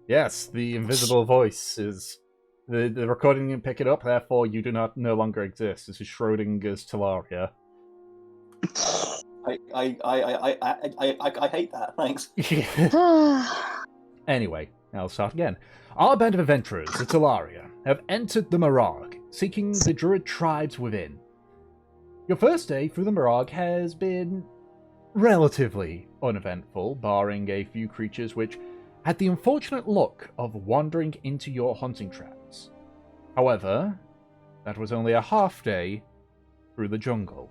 Yes, the invisible voice is... The recording didn't pick it up, therefore you do not no longer exist. This is Schrodinger's Telaria. I hate that. Thanks. Anyway, I'll start again. Our band of adventurers, the Telaria, have entered the Murrag, seeking the druid tribes within. Your first day through the Murrag has been relatively uneventful, barring a few creatures which had the unfortunate luck of wandering into your hunting traps. However, that was only a half day through the jungle.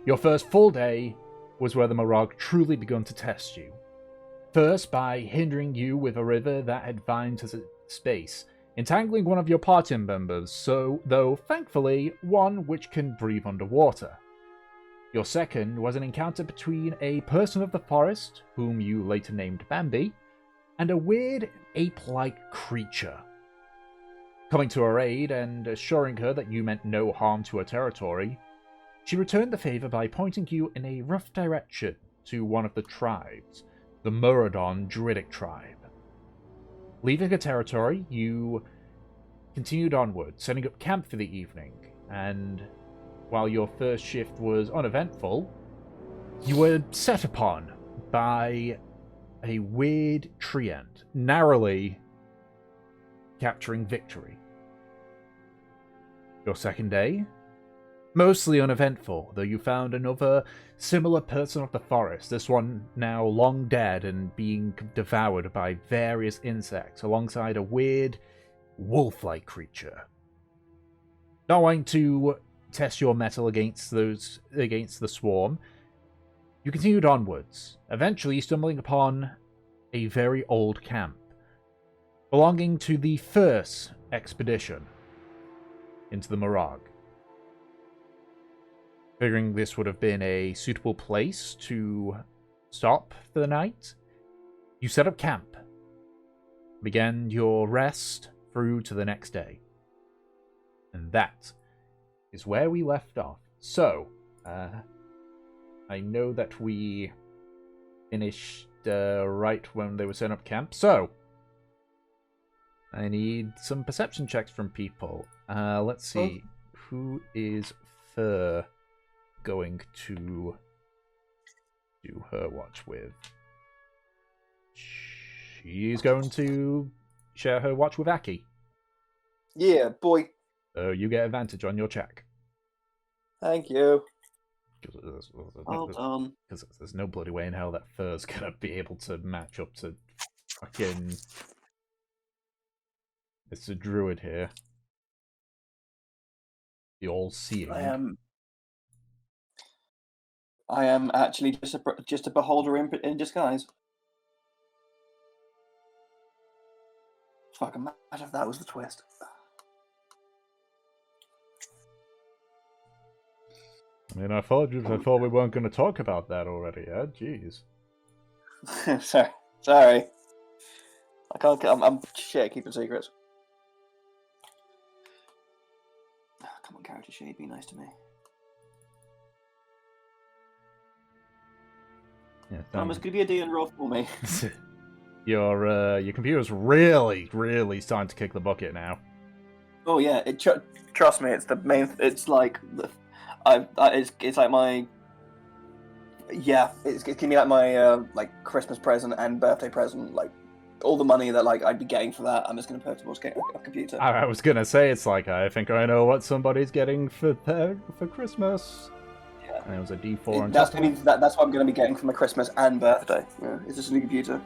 Your first full day was where the Murrag truly begun to test you. First, by hindering you with a river that had vines as a space, entangling one of your party members, though thankfully one which can breathe underwater. Your second was an encounter between a person of the forest, whom you later named Bambi, and a weird ape-like creature. Coming to her aid and assuring her that you meant no harm to her territory, she returned the favor by pointing you in a rough direction to one of the tribes, the Muradon Druidic tribe. Leaving her territory, you continued onward, setting up camp for the evening, and while your first shift was uneventful, you were set upon by a weird treant, narrowly capturing victory. Your second day? Mostly uneventful, though you found another similar person of the forest, this one now long dead and being devoured by various insects, alongside a weird, wolf-like creature. Not wanting to test your mettle against the swarm, you continued onwards, eventually stumbling upon a very old camp, belonging to the first expedition into the Murrag. Figuring this would have been a suitable place to stop for the night, you set up camp, began your rest through to the next day. And that is where we left off. So, I know that we finished right when they were setting up camp, so I need some perception checks from people. Let's see. Who is Fur going to do her watch with? She's going to share her watch with Aki. Yeah, boy. So you get advantage on your check. Thank you. Because there's no bloody way in hell that Fur's gonna be able to match up to fucking... It's a druid here. The all-seeing. I am actually just a beholder in disguise. Fuck, imagine if that was the twist. I mean, I thought we weren't going to talk about that already. Yeah, jeez. Sorry. I can't. I'm shit at keeping secrets. Come on, character sheet, be nice to me. Yeah, Thomas, could you be a D and roll for me? Your computer's really, really starting to kick the bucket now. Oh yeah, trust me, it's the main. It's like it's like my. Yeah, it's gonna be like my like Christmas present and birthday present. Like all the money that like I'd be getting for that, I'm just gonna put towards getting a computer. I was gonna say, it's like, I think I know what somebody's getting for Christmas. Yeah. And it was a D4. That's what I'm gonna be getting for my Christmas and birthday. Yeah, it's just a new computer.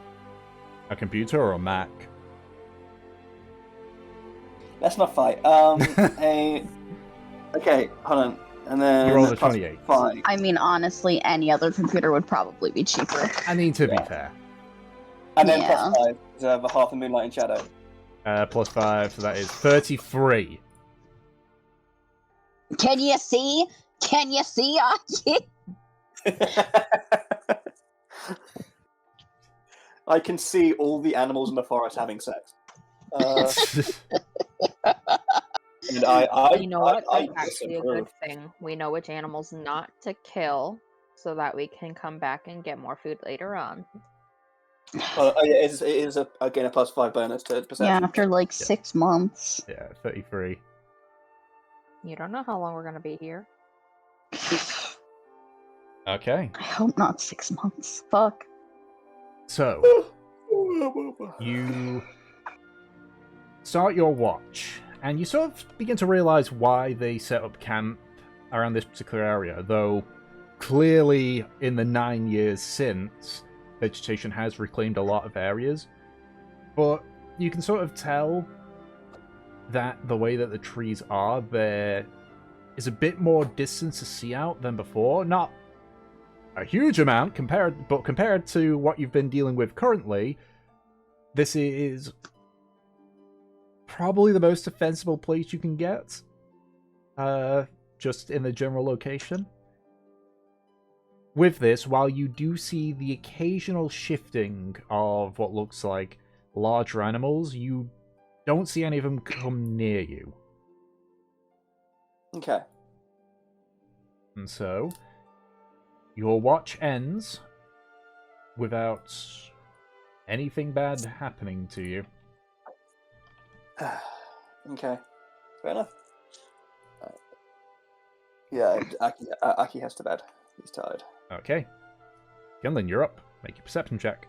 A computer or a Mac? Let's not fight. Okay, hold on. And then you rolled a 28. 5. I mean, honestly, any other computer would probably be cheaper. I mean, to be fair. And then plus 5 is the half a Moonlight and Shadow. Plus 5, so that is 33. Can you see? Can you see, Aki? I can see all the animals in the forest having sex. And you know what? That's actually a good thing. We know which animals not to kill, so that we can come back and get more food later on. Yeah, it is again a +5 bonus to perception. Yeah, after like 6 months. Yeah, 33. You don't know how long we're gonna be here. Okay. I hope not 6 months. Fuck. So, you start your watch, and you sort of begin to realize why they set up camp around this particular area, though clearly in the 9 years since, vegetation has reclaimed a lot of areas. But you can sort of tell that the way that the trees are, there is a bit more distance to see out than before. Not a huge amount, but compared to what you've been dealing with currently, this is probably the most defensible place you can get. Just in the general location. With this, while you do see the occasional shifting of what looks like larger animals, you don't see any of them come near you. Okay. And so, your watch ends without anything bad happening to you. Okay. Fair enough. Yeah, Aki has to bed. He's tired. Okay. Gunlin, you're up. Make your perception check.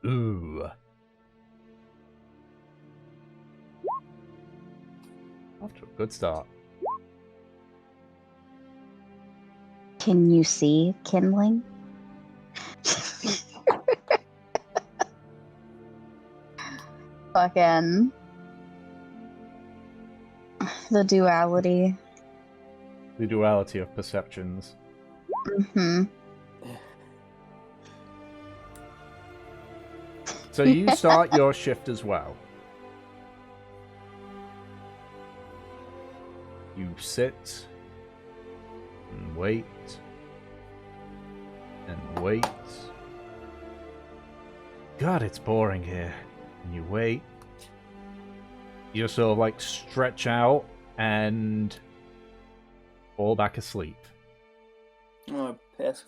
Ooh. Off to a good start. Can you see kindling? Fucking the duality. The duality of perceptions. Hmm. So you start your shift as well. You sit and wait and wait. God, it's boring here. And you wait. You just sort of like stretch out and fall back asleep. Oh, piss.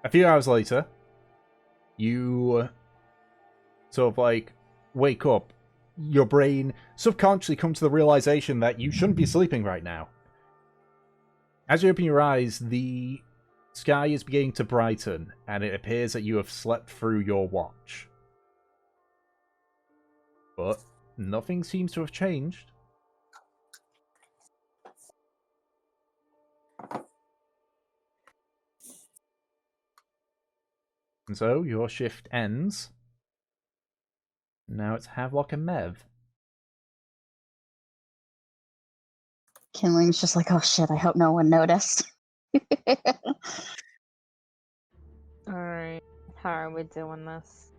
A few hours later, you sort of like wake up. Your brain subconsciously comes to the realization that you shouldn't be sleeping right now. As you open your eyes, the sky is beginning to brighten, and it appears that you have slept through your watch. But nothing seems to have changed. And so, your shift ends. Now it's Havelock and Mev. Kindling's just like, oh shit, I hope no one noticed. Alright. How are we doing this?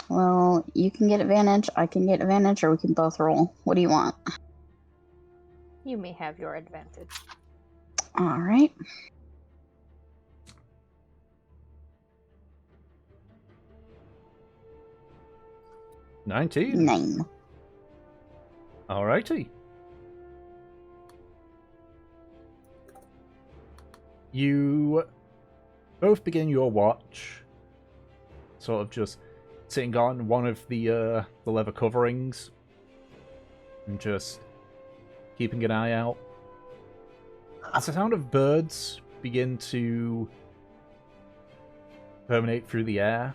Well, you can get advantage, I can get advantage, or we can both roll. What do you want? You may have your advantage. Alright. $19. 9. Alrighty. You both begin your watch, sort of just sitting on one of the leather coverings and just keeping an eye out. As the sound of birds begin to permeate through the air,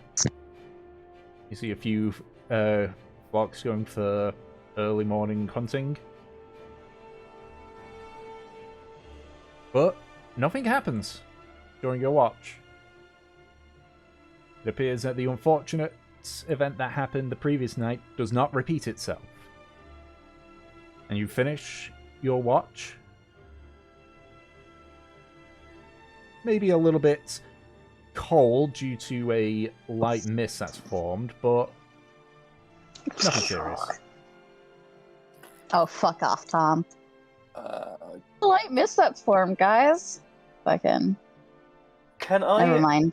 you see a few flocks going for early morning hunting. But nothing happens during your watch. It appears that the unfortunate event that happened the previous night does not repeat itself. And you finish your watch. Maybe a little bit cold due to a light mist that's formed, but nothing serious. Oh, fuck off, Tom. Uh, Light mist that's formed, guys. Fucking. can I? Never mind.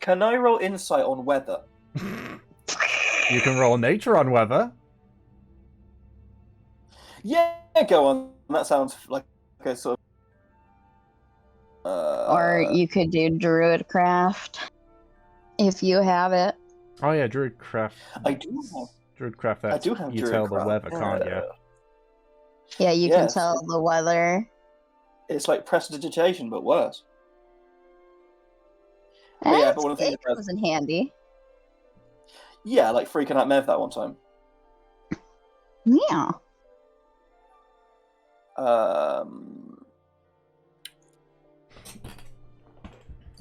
Can I roll insight on weather? You can roll nature on weather. Yeah, go on. That sounds like a sort of. Or you could do Druidcraft if you have it. Oh yeah, Druidcraft. I do have. Druidcraft. That's, I do have you tell the Druidcraft, weather, can't you? Yeah, you can Yes. tell the weather. It's like prestidigitation, but worse. But yeah, but one of the things It comes in handy. Yeah, like freaking out Mev that one time. Yeah.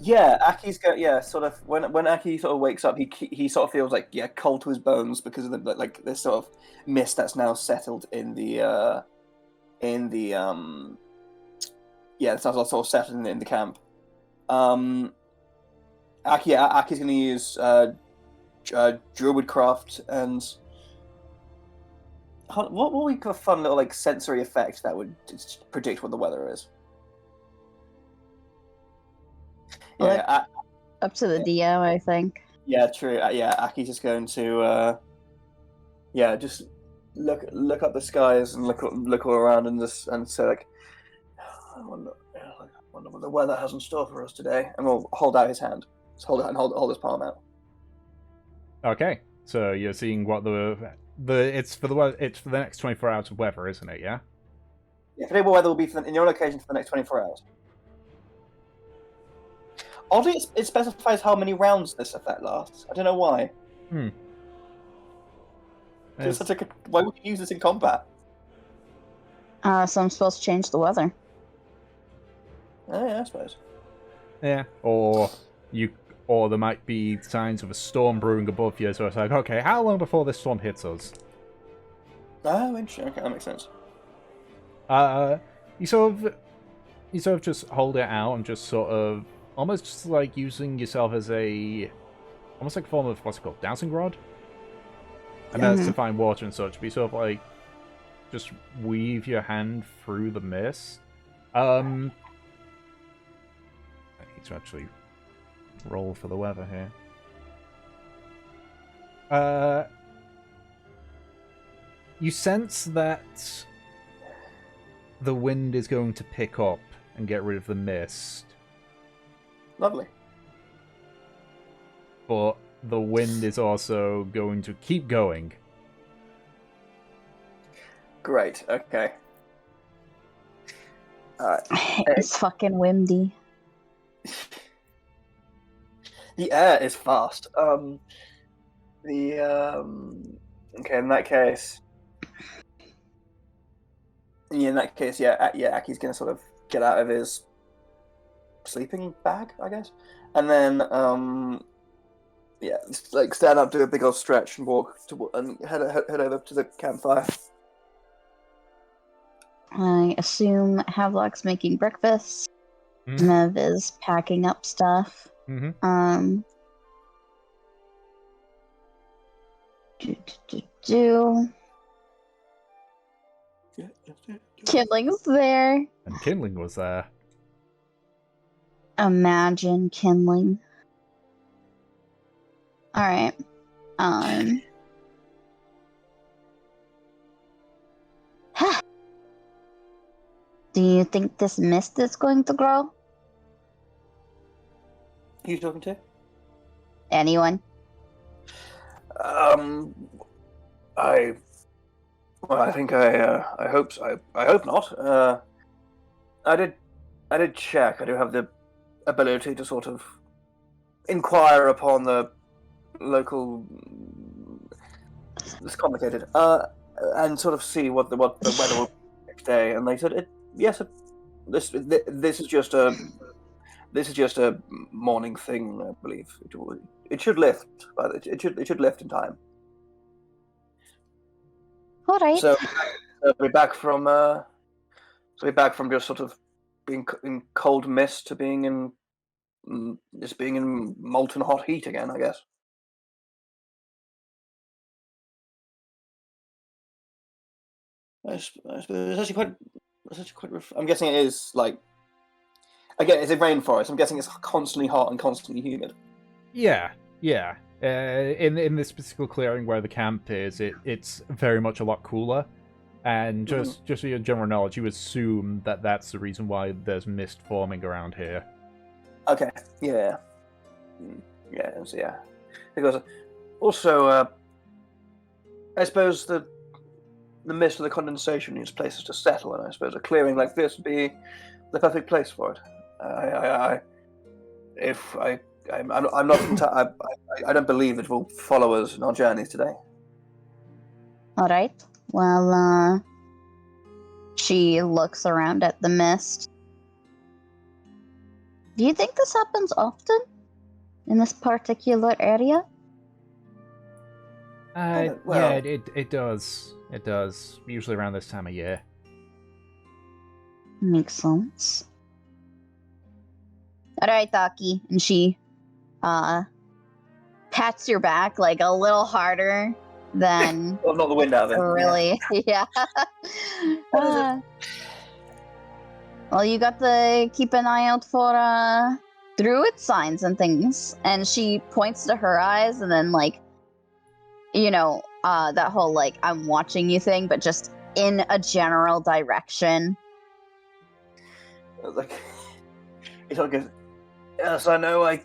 Yeah, Aki's go. Yeah, sort of. When Aki sort of wakes up, he sort of feels like cold to his bones because of the like this sort of mist that's now settled in the it's now sort of settled in the camp. Aki's going to use Druidcraft and what will we have a fun little like sensory effect that would predict what the weather is. Well, up to the DM, I think. Yeah, true. Aki's just going to just look up the skies and look all around and say like, I wonder what the weather has in store for us today, and we'll hold out his hand. Just hold it and hold his palm out. Okay, so you're seeing what it's for the next 24 hours of weather, isn't it? Yeah. Yeah, predictable weather will be in your location for the next 24 hours. Oddly, it specifies how many rounds this effect lasts. I don't know why. It's such why would you use this in combat? So I'm supposed to change the weather. Oh, yeah, I suppose. Yeah, or there might be signs of a storm brewing above you, so it's like, okay, how long before this storm hits us? Oh, interesting. Okay, that makes sense. You sort of just hold it out and just sort of almost just like using yourself as almost like a form of what's it called, dowsing rod. And that's to find water and such. But you sort of like just weave your hand through the mist. I need to actually roll for the weather here. You sense that the wind is going to pick up and get rid of the mist. Lovely. But the wind is also going to keep going. Great, okay. Alright. It's fucking windy. The air is fast. Okay, in that case, Aki's gonna sort of get out of his sleeping bag, I guess, and then like stand up, do a big old stretch, and walk and head over to the campfire. I assume Havelock's making breakfast. Mev is packing up stuff. Kindling's there. And kindling was there. Imagine kindling. Alright. Do you think this mist is going to grow? Who are you talking to? Anyone? I think I hope so. I hope not. I did check. I do have the ability to sort of inquire upon the local. It's complicated. And sort of see what the weather will be next day. And they said, yes, this is just a morning thing. I believe it should lift. It should lift in time. All right. So we're back from just sort of being in cold mist to being in molten hot heat again, I guess. I suppose it's actually quite. I'm guessing it is like. Again, it's a rainforest. I'm guessing it's constantly hot and constantly humid. Yeah. In this particular clearing where the camp is, it's very much a lot cooler. And just for your general knowledge, you assume that that's the reason why there's mist forming around here. Okay. Yeah. Yeah. Because also, I suppose the mist of the condensation needs places to settle, and I suppose a clearing like this would be the perfect place for it. I'm not. I don't believe it will follow us in our journeys today. All right. Well, she looks around at the mist. Do you think this happens often in this particular area? Yeah, it does. It does. Usually around this time of year. Makes sense. All right, Taki, and she pats your back like a little harder than Well, not the wind out of it. really. Yeah. Well, you got to keep an eye out for druid signs and things. And she points to her eyes, and then that whole I'm watching you thing, but just in a general direction. It's all good. Yes, I know. I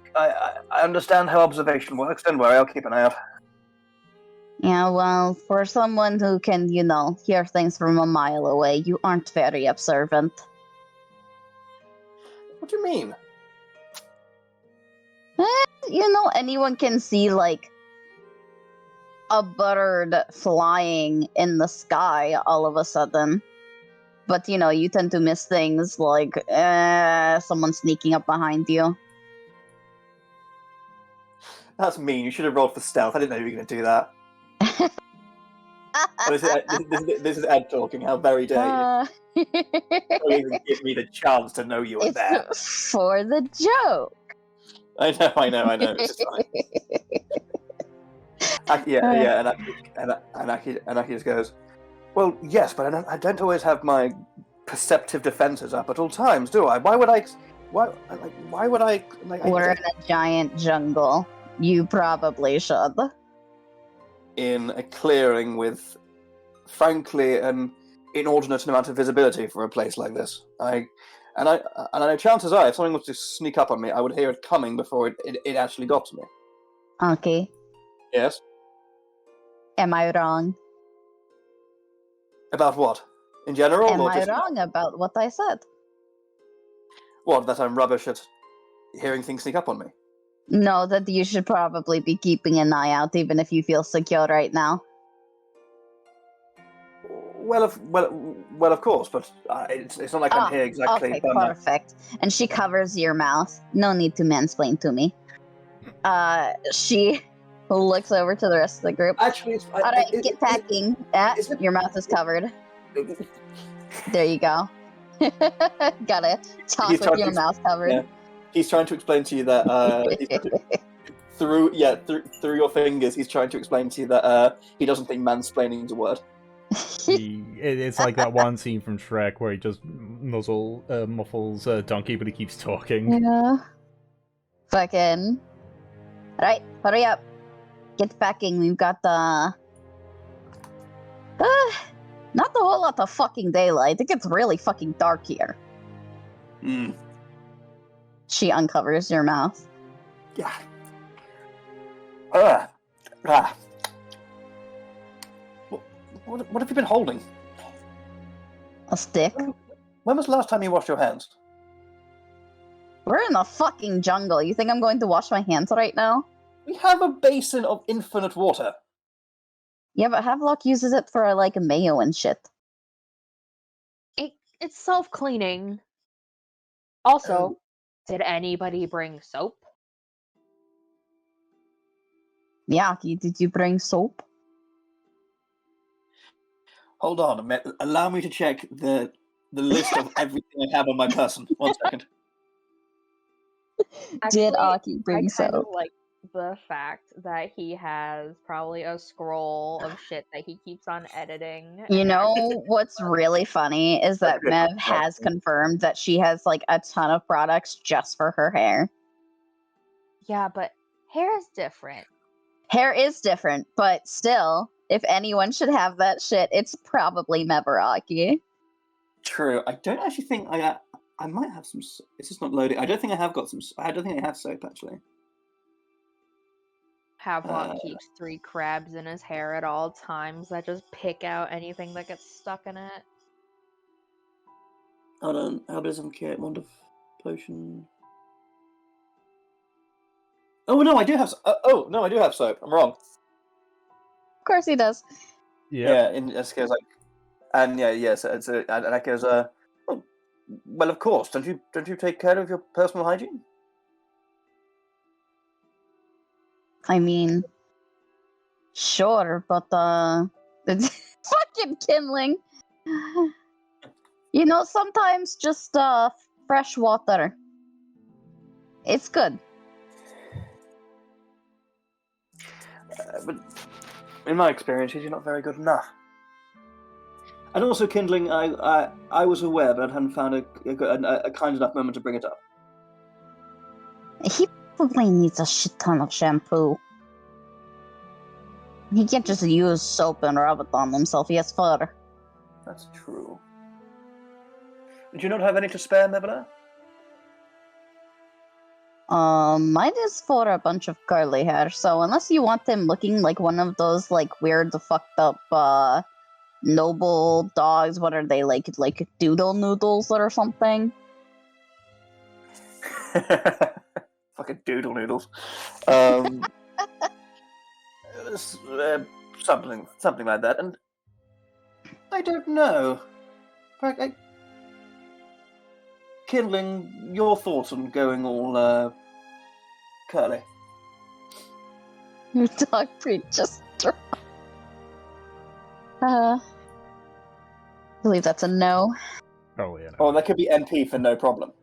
understand how observation works. Don't worry, I'll keep an eye out. Yeah, well, for someone who can, hear things from a mile away, you aren't very observant. What do you mean? Anyone can see, a bird flying in the sky all of a sudden. But, you tend to miss things like someone sneaking up behind you. That's mean. You should have rolled for stealth. I didn't know you were going to do that. This is Ed talking. How very dare you? Don't even give me the chance to know you were there. It's for the joke. I know. It's just fine. And Aki just goes, well, yes, but I don't always have my perceptive defenses up at all times, do I? Why would I? We're in a giant jungle. You probably should. In a clearing with, frankly, an inordinate amount of visibility for a place like this. I know chances are, if something was to sneak up on me, I would hear it coming before it actually got to me. Okay. Yes? Am I wrong? About what? In general? Am I wrong about what I said? What, that I'm rubbish at hearing things sneak up on me? No, that you should probably be keeping an eye out, even if you feel secure right now. Well, of course, but it's not like I'm here exactly. Okay, perfect. And she covers your mouth. No need to mansplain to me. She looks over to the rest of the group. Actually, all right, get packing. Your mouth is covered. There you go. Gotta talk with your mouth covered. Yeah. He's trying to explain to you that through your fingers, he's trying to explain to you that he doesn't think mansplaining's a word. It's like that one scene from Shrek where he just muffles Donkey, but he keeps talking. Yeah. Fucking. Alright, hurry up. Get packing. We've got the. Not a whole lot of fucking daylight. It gets really fucking dark here. She uncovers your mouth. Yeah. What have you been holding? A stick. When was the last time you washed your hands? We're in a fucking jungle. You think I'm going to wash my hands right now? We have a basin of infinite water. Yeah, but Havelock uses it for a mayo and shit. It's self-cleaning. Also, did anybody bring soap? Yeah, did you bring soap? Hold on a minute. Allow me to check the list of everything I have on my person. 1 second. Actually, did Aki bring soap? I kind of like the fact that he has probably a scroll of shit that he keeps on editing. You know what's really funny is that Mev has confirmed that she has a ton of products just for her hair. Yeah, but hair is different. Hair is different, but still, if anyone should have that shit, it's probably Mebaraki. True. I don't actually think I might have some. It's just not loaded. I don't think I have got some. I don't think I have soap actually. Havelock keeps 3 crabs in his hair at all times that just pick out anything that gets stuck in it. Hold on. Herbalism kit, wonder potion. Oh no, I do have. Oh no, I do have soap. I'm wrong. Of course he does. Yeah. In Esko's like, and yes, it's and Echo's oh, well, of course. Don't you take care of your personal hygiene? I mean, sure, but it's fucking kindling. You know, sometimes just fresh water. It's good. But in my experience, you're not very good enough. And also, kindling, I was aware, but I hadn't found a kind enough moment to bring it up. He probably needs a shit ton of shampoo. He can't just use soap and rub it on himself. He has fur. That's true. Do you not have any to spare, Mevela? Mine is for a bunch of curly hair, so unless you want him looking like one of those, like, weird, fucked up, noble dogs, what are they, like doodle noodles or something? Fucking doodle noodles. Something like that, and I don't know. Kindling, your thoughts on going all curly? Your dog breed just dropped. I believe that's a no. Oh, yeah. No. Oh, that could be MP for no problem.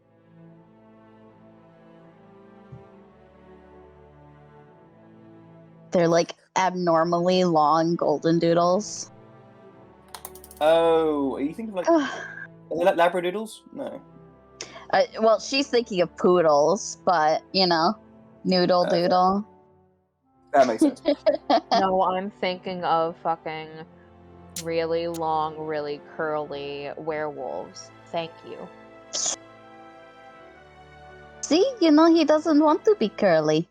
They're like abnormally long golden doodles. Oh, are you thinking of like... Are they like Labradoodles? No. Well, she's thinking of poodles, but, you know, noodle doodle. That makes sense. No, I'm thinking of fucking really long, really curly werewolves. Thank you. See, you know, he doesn't want to be curly.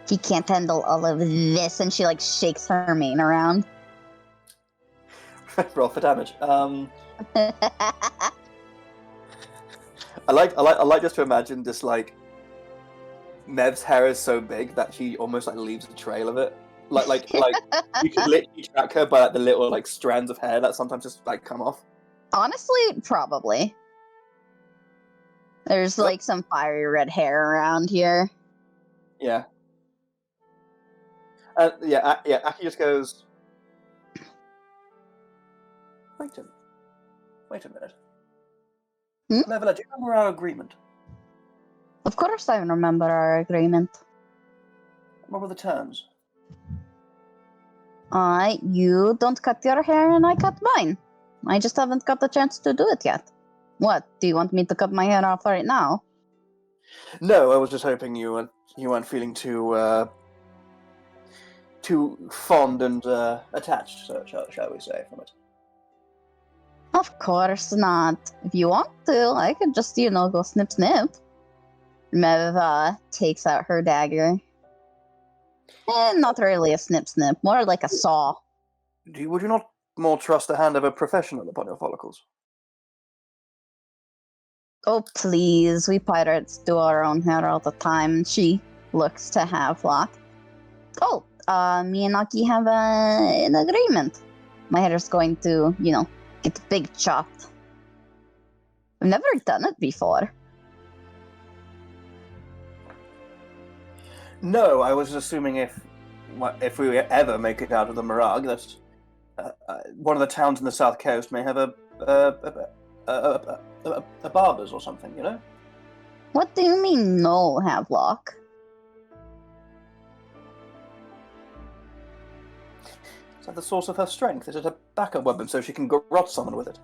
He can't handle all of this, and she, like, shakes her mane around. Roll for damage. I like just to imagine this, like, Mev's hair is so big that she almost like leaves a trail of it. Like you could literally track her by like the little like strands of hair that sometimes just like come off. Honestly, probably. There's like some fiery red hair around here. Yeah. Aki just goes. Wait a minute. Mevela, do you remember our agreement? Of course I remember our agreement. What were the terms? You don't cut your hair and I cut mine. I just haven't got the chance to do it yet. What, do you want me to cut my hair off right now? No, I was just hoping you weren't feeling too fond and attached, shall we say, from it. Of course not. If you want to, I could just, go snip snip. Mev takes out her dagger. Not really a snip snip, more like a saw. Would you not more trust the hand of a professional upon your follicles? Oh, please. We pirates do our own hair all the time. She looks to Havelock. Oh, me and Aki have an agreement. My hair is going to, get big chopped. I've never done it before. No, I was assuming if we ever make it out of the Murrag, that one of the towns in the south coast may have a barber's or something, What do you mean, no, Havelock? Is that the source of her strength? Is it a backup weapon so she can garrote someone with it?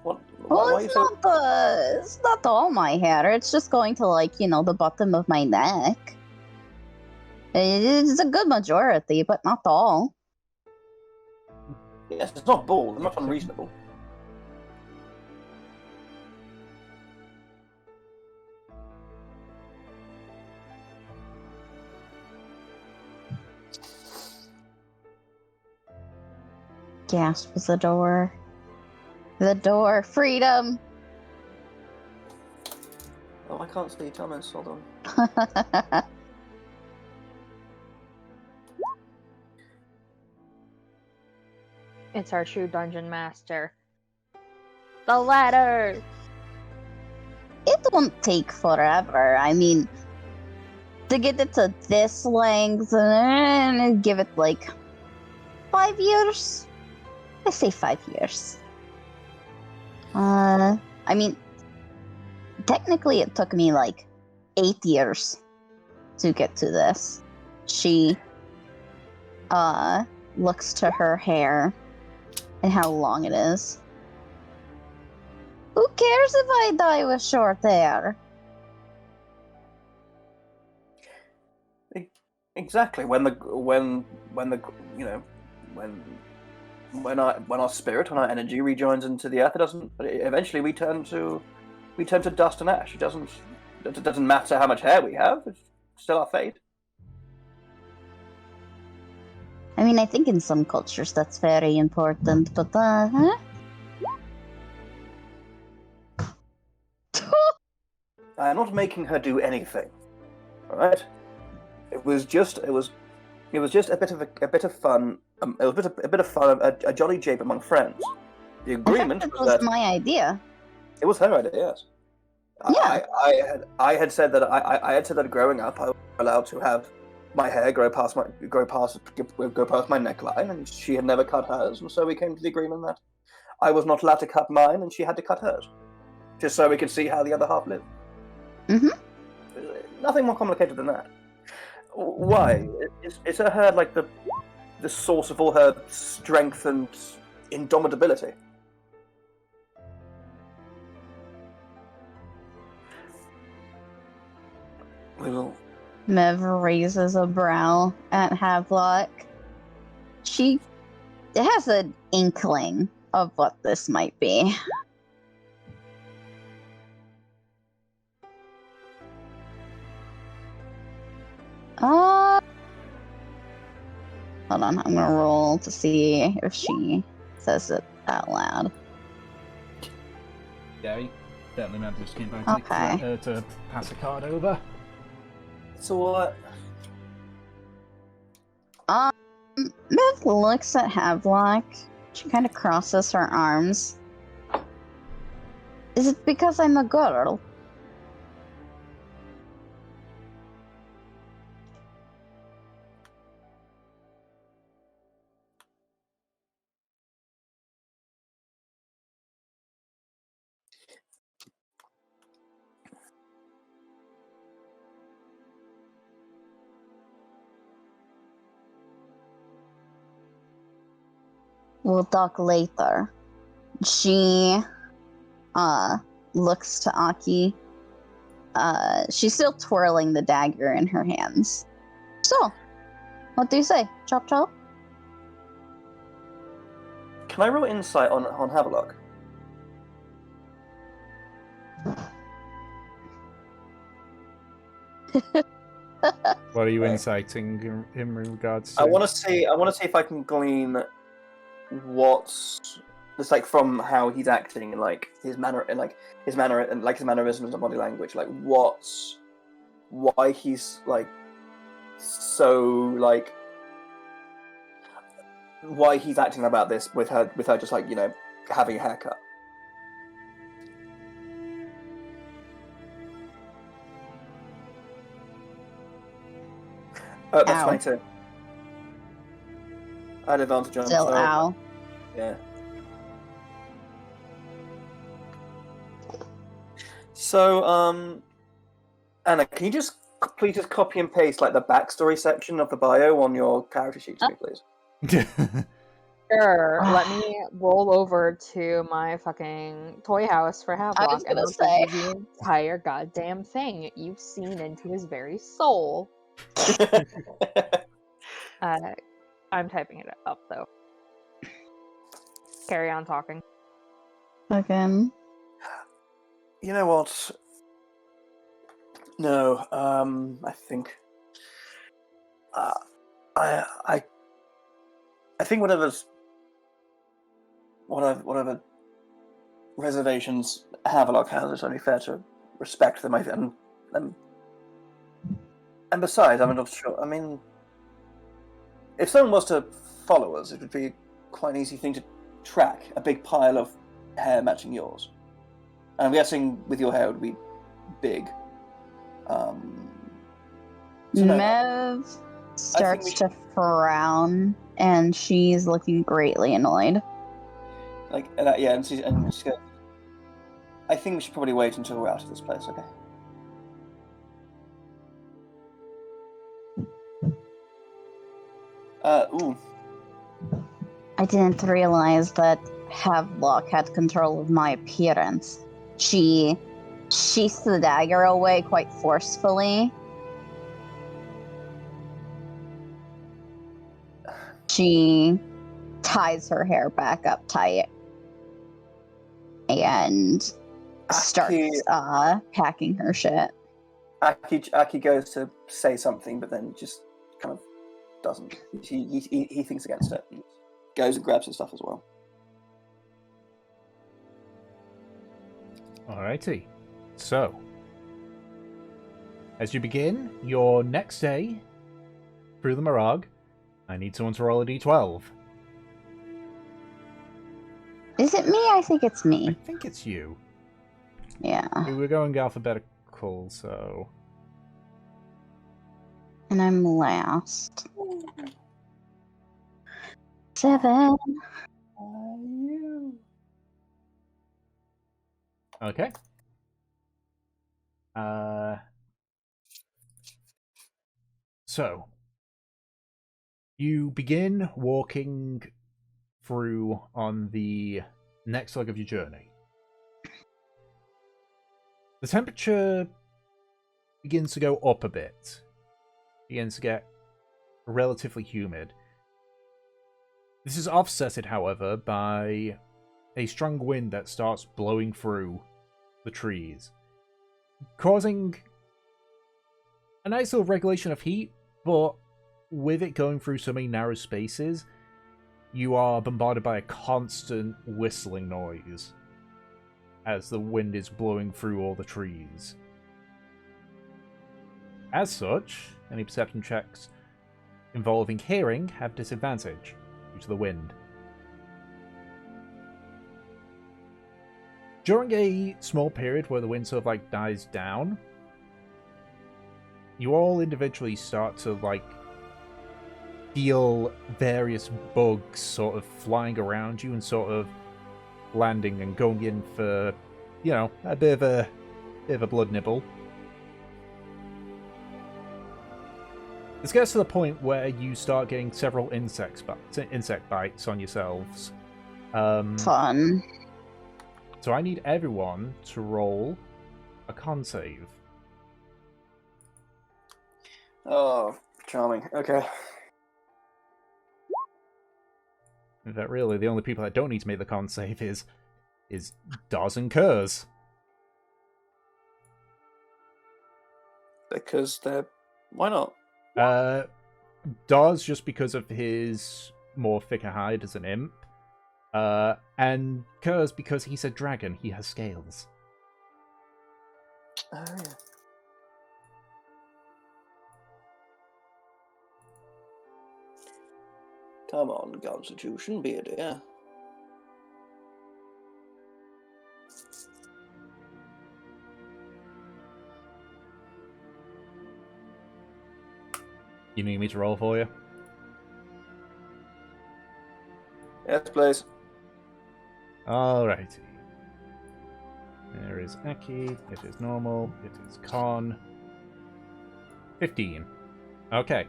It's not all my hair. It's just going to, the bottom of my neck. It's a good majority, but not all. Yes, it's not bald. I'm not unreasonable. Gasps the door. The door. Freedom! Oh, I can't see Thomas. Hold on. It's our true dungeon master. The ladder! It won't take forever. I mean, to get it to this length, give it like 5 years? I say 5 years. I mean, technically it took me like 8 years to get to this. She, looks to her hair and how long it is. Who cares if I die with short hair? Exactly. When our spirit, when our energy rejoins into the earth, it doesn't. Eventually, we turn to dust and ash. It doesn't matter how much hair we have. It's still our fate. I mean, I think in some cultures that's very important, but huh? I'm not making her do anything. All right. It was just a bit of fun. It was a bit of fun, a jolly jape among friends. The agreement It was was that my idea. it was her idea. Yes. Yeah. I had said that growing up I was allowed to have my hair grow past my neckline, and she had never cut hers, and so we came to the agreement that I was not allowed to cut mine, and she had to cut hers, just so we could see how the other half lived. Mhm. Nothing more complicated than that. Why? Is her hair like the source of all her strength and indomitability? We will. Mev raises a brow at Havelock. She has an inkling of what this might be. Hold on, I'm gonna roll to see if she says it out loud. Yeah, he definitely meant to just keep going Okay. to pass a card over. So what? Mev looks at Havelock. She kind of crosses her arms. Is it because I'm a girl? We'll talk later. She looks to Aki. She's still twirling the dagger in her hands. So, what do you say? Chop chop? Can I roll insight on Havelock? What are you Right. inciting in regards to? I want to see if I can glean what's it's like from how he's acting and like his manner and like his mannerisms and body language. Like why he's like so like why he's acting about this with her just like having a haircut. That's Ow. 22. I had advantage on Still so, ow. Yeah. So, Anna, can you just please just copy and paste like the backstory section of the bio on your character sheet to me, please? Sure, let me roll over to my fucking toy house for Havelock, and gonna I'll give you the entire goddamn thing. You've seen into his very soul. I'm typing it up though. Carry on talking. Again. You know what? No, I think I think whatever reservations Havelock has, it's only fair to respect them. And besides, I'm not sure. I mean, if someone was to follow us, it would be quite an easy thing to track. A big pile of hair matching yours. And I'm guessing with your hair it would be big. So no, Mev starts to frown, and she's looking greatly annoyed. and she goes, I think we should probably wait until we're out of this place, okay? Ooh. I didn't realize that Havelock had control of my appearance. She sheaths the dagger away quite forcefully. She ties her hair back up tight and starts packing her shit. Aki goes to say something, but then just kind of doesn't. He thinks against it. And goes and grabs his stuff as well. Alrighty. So, as you begin your next day through the Murrag, I need someone to roll a d12. Is it me? I think it's I me. think it's you. Yeah. We were going alphabetical, so... And I'm last. 7. Okay. So, you begin walking through on the next leg of your journey. The temperature begins to go up a bit. Begins to get relatively humid. This is offsetted, however, by a strong wind that starts blowing through the trees, causing a nice little regulation of heat, but with it going through so many narrow spaces, you are bombarded by a constant whistling noise as the wind is blowing through all the trees. As such, any perception checks involving hearing have disadvantage due to the wind. During a small period where the wind sort of dies down, you all individually start to feel various bugs sort of flying around you and sort of landing and going in for, a bit of a blood nibble. This gets to the point where you start getting several insect bites on yourselves. Fun. So I need everyone to roll a con save. Oh, charming. Okay. In fact, really, the only people that don't need to make the con save is Daz and Kurz. Because they're... Why not? Daz just because of his more thicker hide as an imp. And Kurz because he's a dragon, he has scales. Oh, yeah. Come on, Constitution, be a dear. You need me to roll for you? Yes, please. Alrighty. There is Aki, it is normal, it is con. 15. Okay.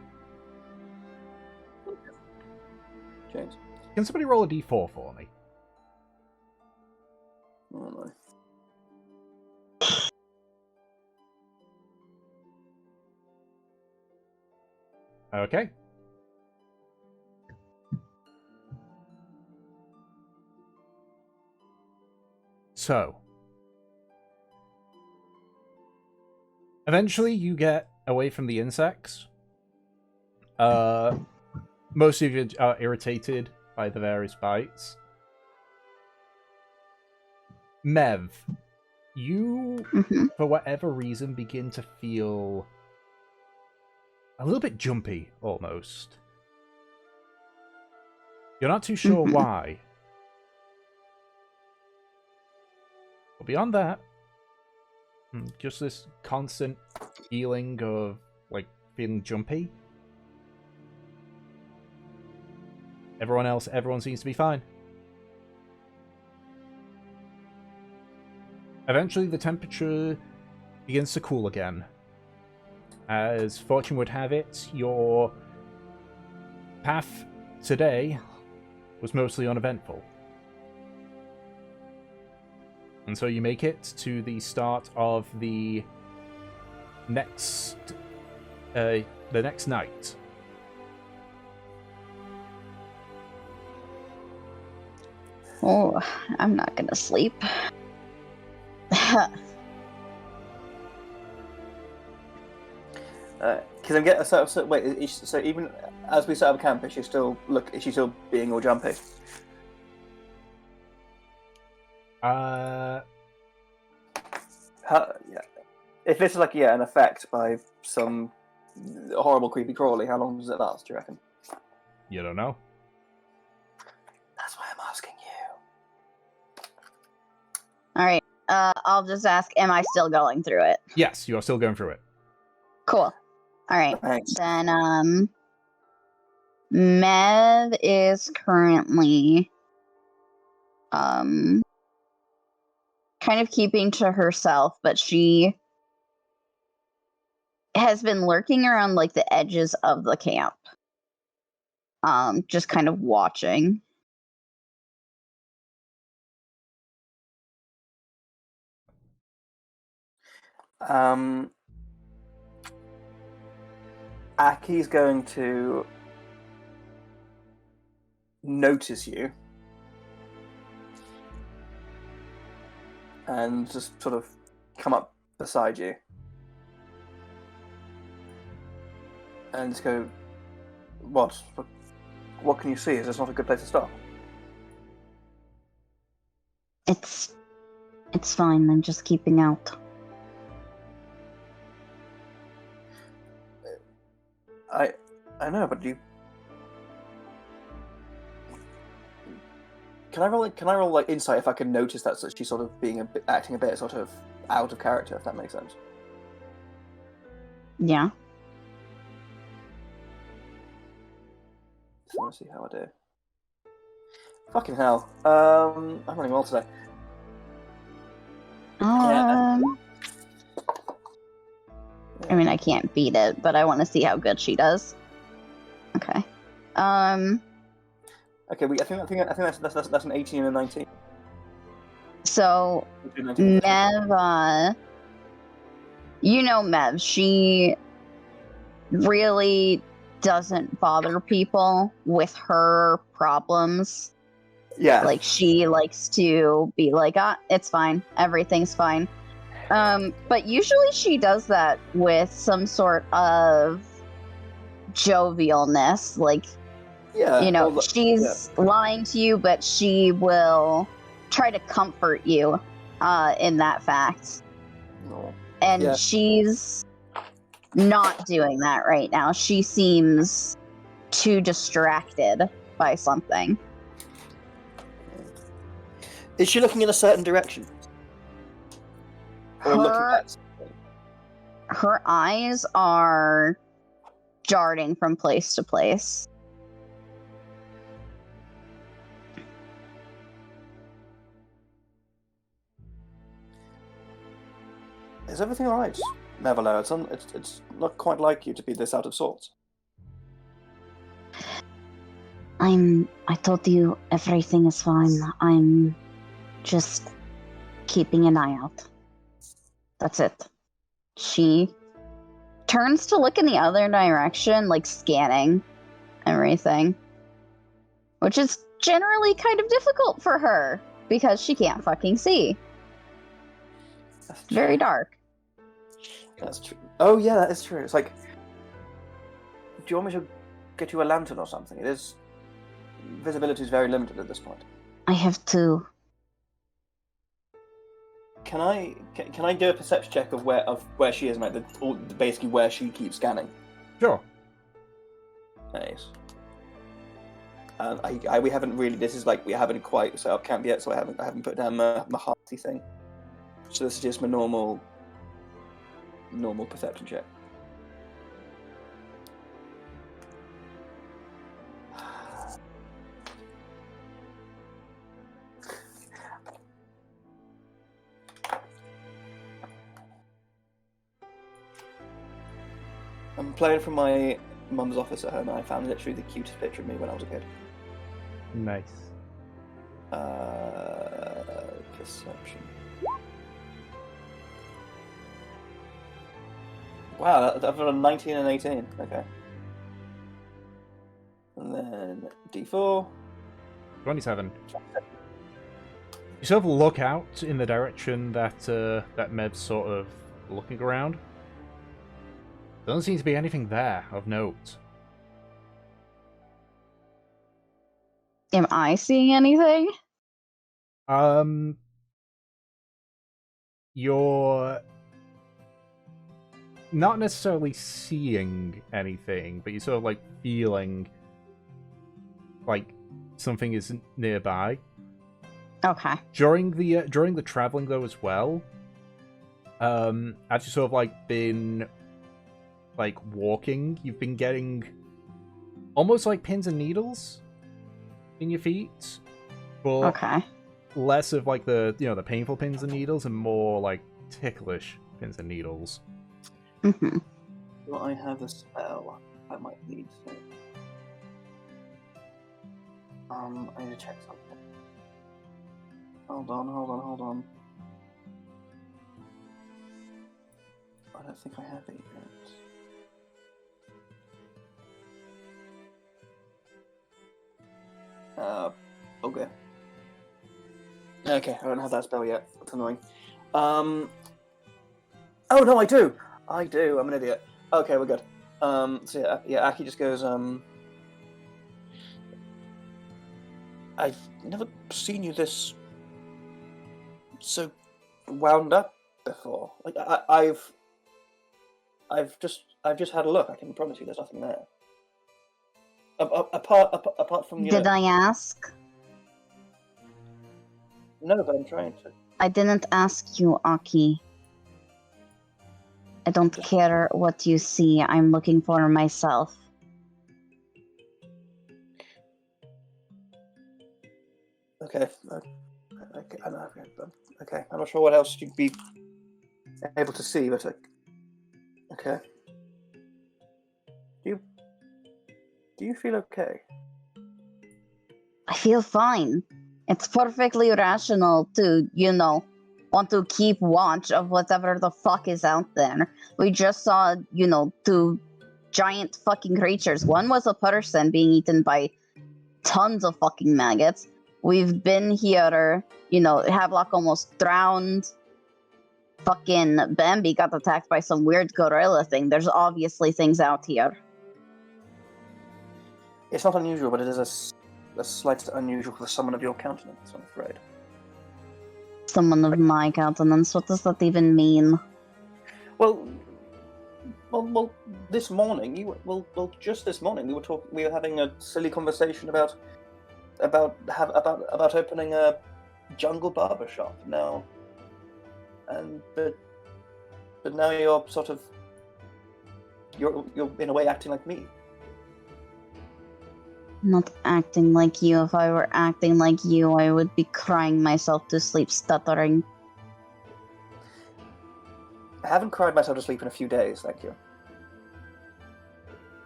James. Can somebody roll a d4 for me? Oh, no. Okay. So, eventually you get away from the insects. Most of you are irritated by the various bites. Mev, you, for whatever reason, begin to feel a little bit jumpy, almost. You're not too sure why. But beyond that, just this constant feeling of, like, feeling jumpy. Everyone seems to be fine. Eventually, the temperature begins to cool again. As fortune would have it, your path today was mostly uneventful. And so you make it to the start of the next night. Oh, I'm not gonna sleep. Because I'm getting so wait. So even as we set up camp, is she still being all jumpy? Uh, Yeah. If this is like an effect by some horrible creepy crawly, how long does it last? Do you reckon? you don't know. That's why I'm asking you. All right. I'll just ask, am I still going through it? Yes, you are still going through it. Cool. All right. Thanks. Then, Mev is currently, kind of keeping to herself, but she has been lurking around, like, the edges of the camp. Just kind of watching. Aki's going to notice you and just sort of come up beside you and just go, what can you see? Is this not a good place to stop? It's fine. I'm just keeping out. I know, but you. Can I roll like insight if I can notice that she's sort of acting a bit sort of out of character, if that makes sense? Yeah. Just want to see how I do. Fucking hell. I'm running well today. I mean, I can't beat it, but I want to see how good she does. Okay. Okay, I think that's an 18 and a 19. So, 19. Mev, you know Mev, she really doesn't bother people with her problems. Yeah. Like, she likes to be like, it's fine. Everything's fine. But usually she does that with some sort of jovialness. Like, she's lying to you, but she will try to comfort you in that fact. No. And she's not doing that right now. She seems too distracted by something. Is she looking in a certain direction? Or looking at something? Her eyes are darting from place to place. Is everything alright, Nevelo? It's not quite like you to be this out of sorts. I told you everything is fine. I'm just keeping an eye out. That's it. She turns to look in the other direction, like scanning everything. Which is generally kind of difficult for her, because she can't fucking see. That's Very dark. That's true. Oh yeah, that is true. It's like, do you want me to get you a lantern or something? It is visibility is very limited at this point. I have two. Can I do a perception check of where she is, like basically where she keeps scanning? Sure. Nice. We haven't really. This is like we haven't quite set up camp yet, so I haven't put down my hearty thing. So this is just my normal perception check. I'm playing from my mum's office at home, and I found literally the cutest picture of me when I was a kid. Nice. Perception. Wow, I've got a 19 and 18. Okay. And then D4. 27. You sort of look out in the direction that that Mev's sort of looking around. Doesn't seem to be anything there of note. Am I seeing anything? You're not necessarily seeing anything, but you're sort of like feeling like something is nearby. Okay. During the traveling though as well, as you sort of like been like walking, you've been getting almost like pins and needles in your feet, but Okay. less of like the the painful pins and needles and more like ticklish pins and needles. Mm-hmm. Do I have a spell I might need to? I need to check something. Hold on. I don't think I have it yet. Okay. Okay, I don't have that spell yet. That's annoying. Oh no, I do. I'm an idiot. Okay, we're good. So yeah, Aki just goes. I've never seen you this so wound up before. Like I've just had a look. I can promise you, there's nothing there. Apart from Did I ask? No, but I'm trying to. I didn't ask you, Aki. I don't care what you see. I'm looking for myself. Okay. Okay. I'm not sure what else you'd be able to see, but okay. Do you feel okay? I feel fine. It's perfectly rational to, want to keep watch of whatever the fuck is out there. We just saw, two giant fucking creatures. One was a person being eaten by tons of fucking maggots. We've been here, Havelock almost drowned. Fucking Bambi got attacked by some weird gorilla thing. There's obviously things out here. It's not unusual, but it is a slight unusual for someone of your countenance, I'm afraid. Someone of my countenance? What does that even mean? Well, this morning, just this morning, we were having a silly conversation about opening a jungle barber shop now, but now you're sort of you're in a way acting like me. Not acting like you. If I were acting like you, I would be crying myself to sleep, stuttering. I haven't cried myself to sleep in a few days, thank you.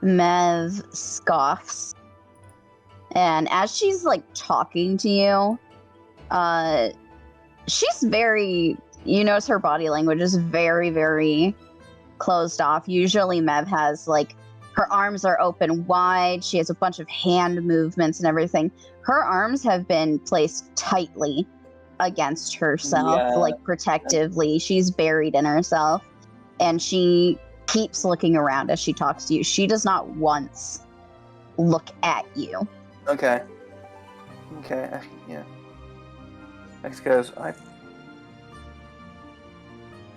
Mev scoffs. And as she's, talking to you, she's very... You notice her body language is very, very closed off. Usually Mev has, like, her arms are open wide. She has a bunch of hand movements and everything. Her arms have been placed tightly against herself, Yeah. like, protectively. She's buried in herself. And she keeps looking around as she talks to you. She does not once look at you. Okay. Okay, yeah. X goes,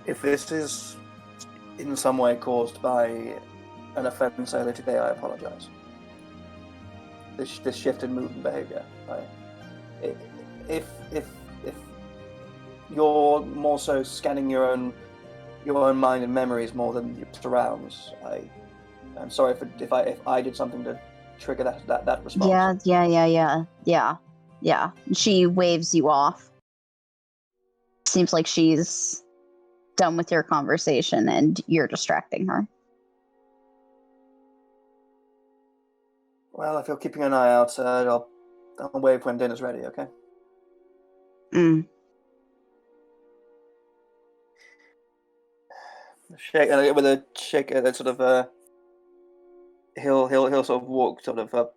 if this is in some way caused by an offense earlier today, I apologize. This shift in mood and behavior. If you're more so scanning your own mind and memories more than your surrounds, I'm sorry if I did something to trigger that response. Yeah. She waves you off. Seems like she's done with your conversation and you're distracting her. Well, if you're keeping an eye out, I'll wave when dinner's ready, okay? Shake with a shake, that sort of he'll sort of walk sort of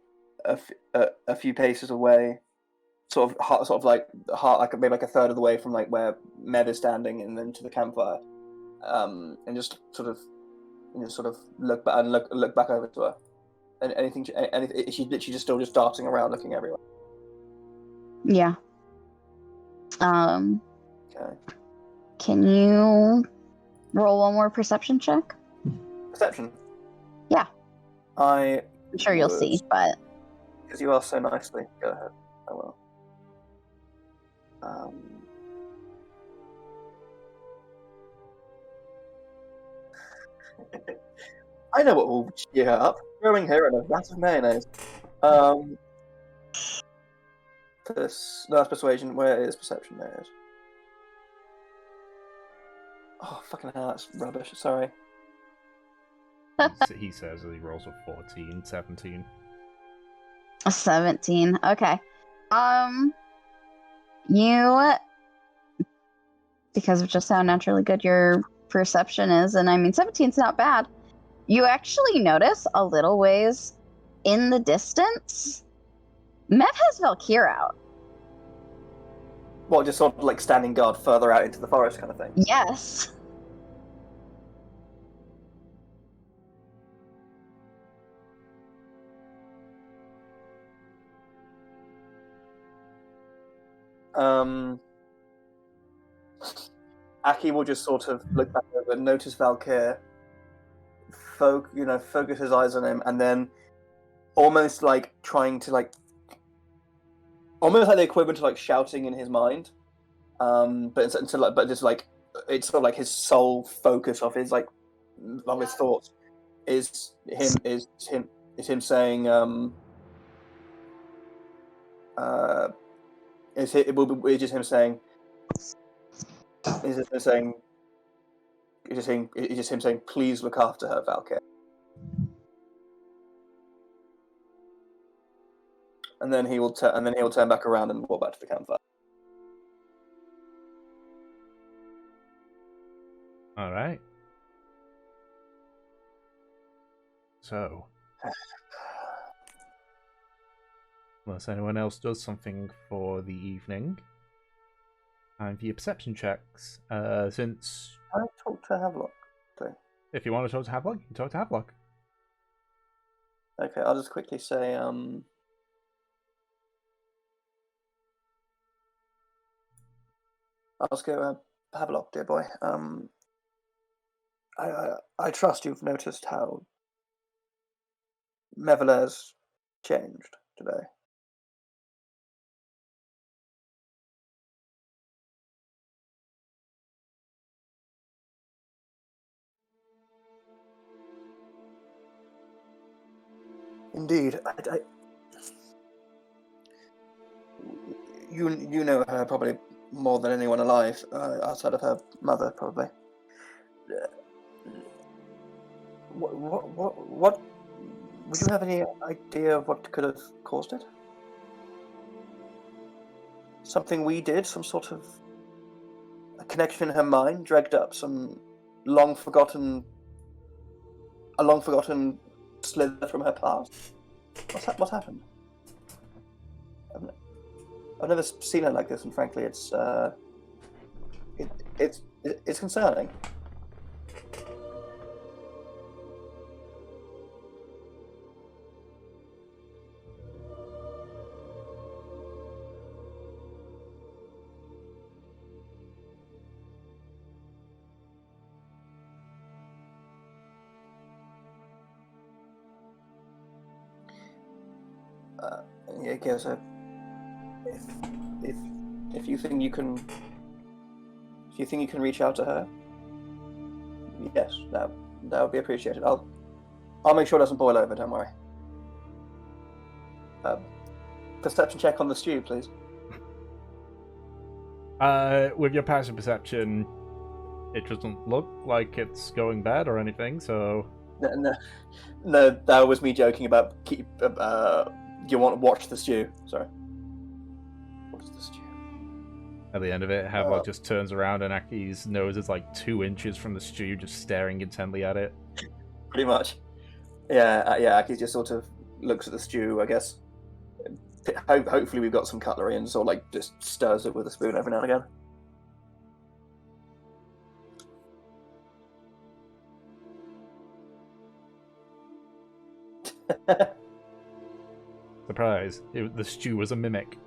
a few paces away, sort of like maybe like a third of the way from like where Mev is standing, and then to the campfire, and just sort of look back and look back over to her. And anything she's literally just still just darting around, looking everywhere. Yeah. Okay. Can you roll one more perception check? Perception. Yeah. I'm sure you'll see, but because you asked so nicely. Go ahead. I will. I know what will cheer her up. Throwing her in a vat of mayonnaise. That's persuasion. Where is perception? There it is. Oh, fucking hell, that's rubbish. Sorry. He says as he rolls a 14, 17. 17. Okay. You, because of just how naturally good your perception is, and I mean, 17's not bad, you actually notice a little ways in the distance, Mev has Valkyr out. Well, just sort of like standing guard further out into the forest kind of thing? Yes. Aki will just sort of look back over, notice Valkyr, focus his eyes on him, and then almost like trying to like, almost like the equivalent to like shouting in his mind, but just like it's sort of like his sole focus of his like of his thoughts is him saying it's just him saying please look after her, Valkyr. And then he will turn back around and walk back to the campfire. All right. So, unless anyone else does something for the evening, time for your perception checks. Since I talk to Havelock. if you want to talk to Havelock, you can talk to Havelock. Okay, I'll just quickly say I'll just go Havelock, dear boy. I trust you've noticed how Mevele's changed today. Indeed, you know her probably more than anyone alive, outside of her mother, probably. What? Would you have any idea of what could have caused it? Something we did, some sort of a connection in her mind, dragged up some long forgotten a long-forgotten slither from her past? What's happened? I've never seen her like this, and frankly, it's concerning. Yeah, Gilso. If you think you can, reach out to her, yes, that would be appreciated. I'll make sure it doesn't boil over. Don't worry. Perception check on the stew, please. With your passive perception, it doesn't look like it's going bad or anything. So no, that was me joking about you want to watch the stew. Sorry. What is the stew? At the end of it, Havelock just turns around and Aki's nose is like 2 inches from the stew, just staring intently at it. Pretty much. Yeah, Aki just sort of looks at the stew, I guess. Hopefully we've got some cutlery and sort of like just stirs it with a spoon every now and again. Surprise. The stew was a mimic.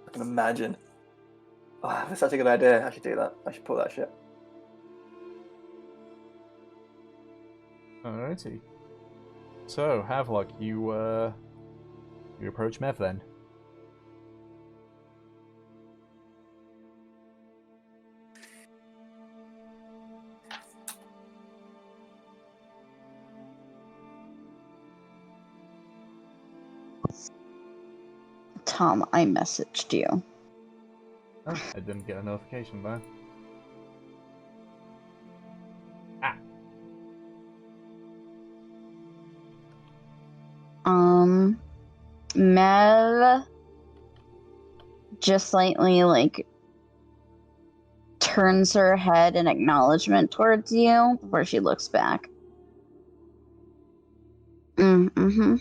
I can imagine. Oh, that's such a good idea. I should do that. I should pull that shit. Alrighty. So, Havelock, you approach Mev then. Tom, I messaged you. Oh, I didn't get a notification there. Mev just slightly, like, turns her head in acknowledgement towards you before she looks back. Mm-hmm.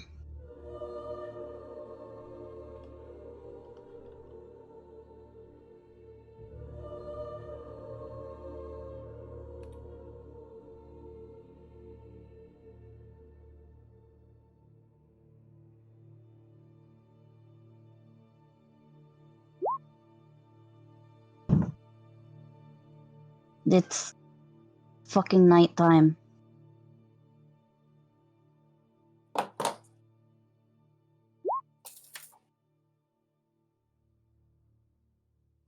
It's fucking nighttime.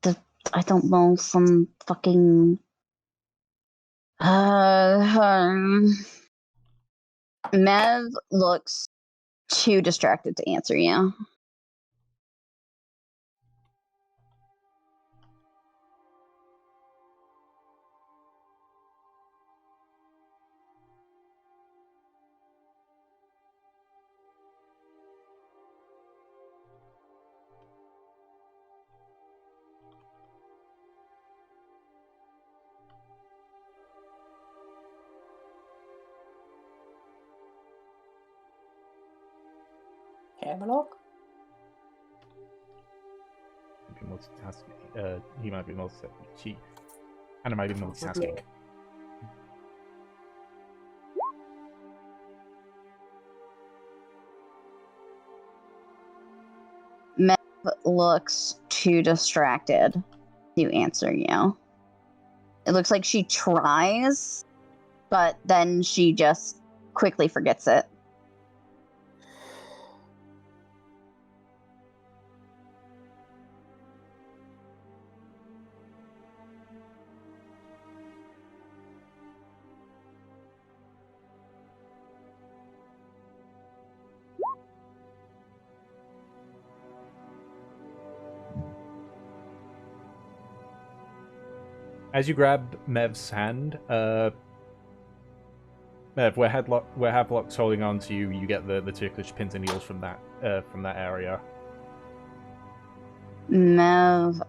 I don't know, some fucking... Mev looks too distracted to answer you. Hammerlock? Multitasking. He might be multitasking. Anna might be multitasking. Mev looks too distracted to answer you. It looks like she tries, but then she just quickly forgets it. As you grab Mev's hand, Mev, where Havelock's holding on to you, you get the ticklish pins and needles from that area. Mev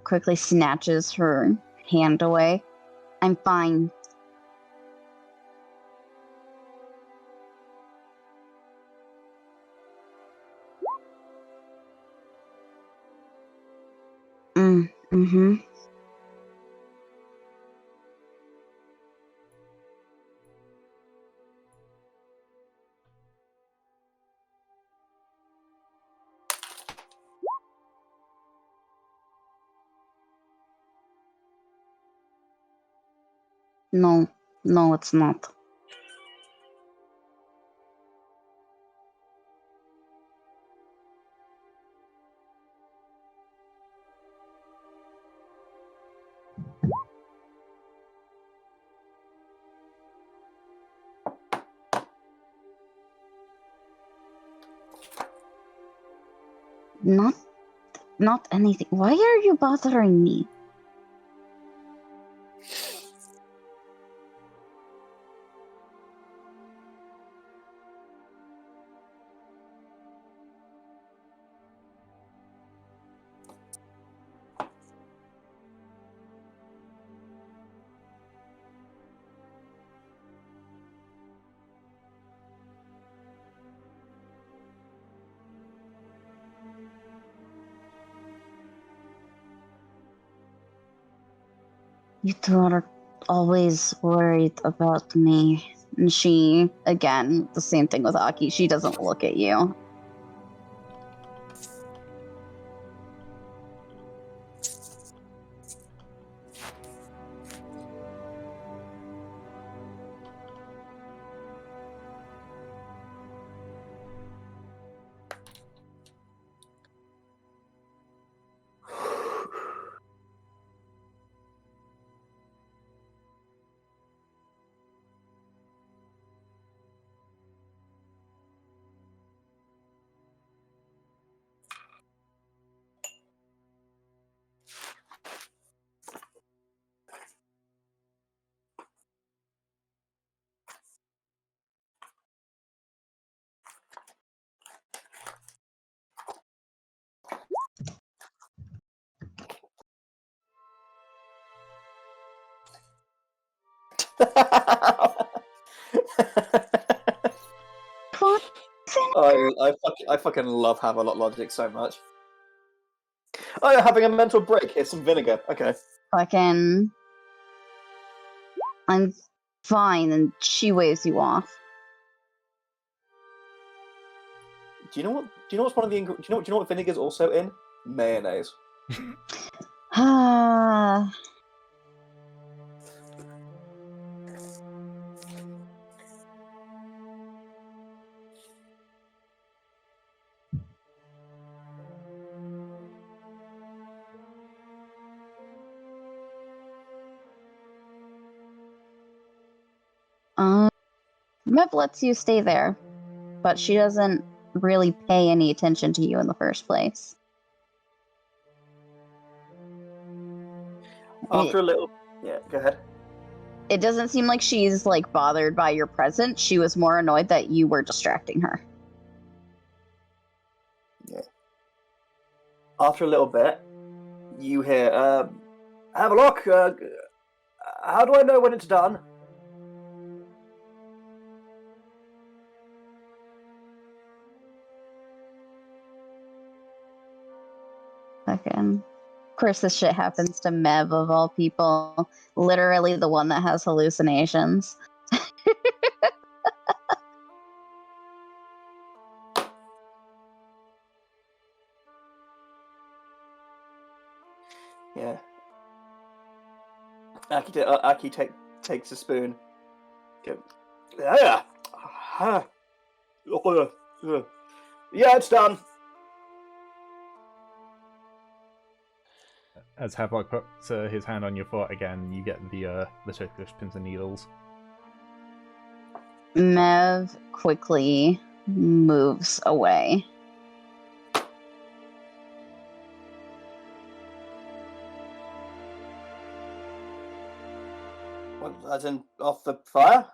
quickly snatches her hand away. I'm fine. Mm-hmm. No, no, it's not. Not anything. Why are you bothering me? You two are always worried about me. And she, again, the same thing with Aki, she doesn't look at you. What? I fucking love Havelock logic so much. Oh, you're having a mental break. Here's some vinegar. Okay. Fucking. I'm fine, and she waves you off. Do you know what? Do you know what's one of the? Do you know what vinegar's also in? Mayonnaise. Ah. Mev lets you stay there, but she doesn't really pay any attention to you in the first place. After a little, yeah, go ahead. It doesn't seem like she's like bothered by your presence. She was more annoyed that you were distracting her. Yeah. After a little bit, you hear, Havelock, how do I know when it's done? Fucking. Of course, this shit happens to Mev of all people. Literally the one that has hallucinations. Yeah. Aki takes a spoon. Yeah. Yeah, it's done. As Havelock puts his hand on your foot again, you get the circular pins and needles. Mev quickly moves away. What, as in off the fire?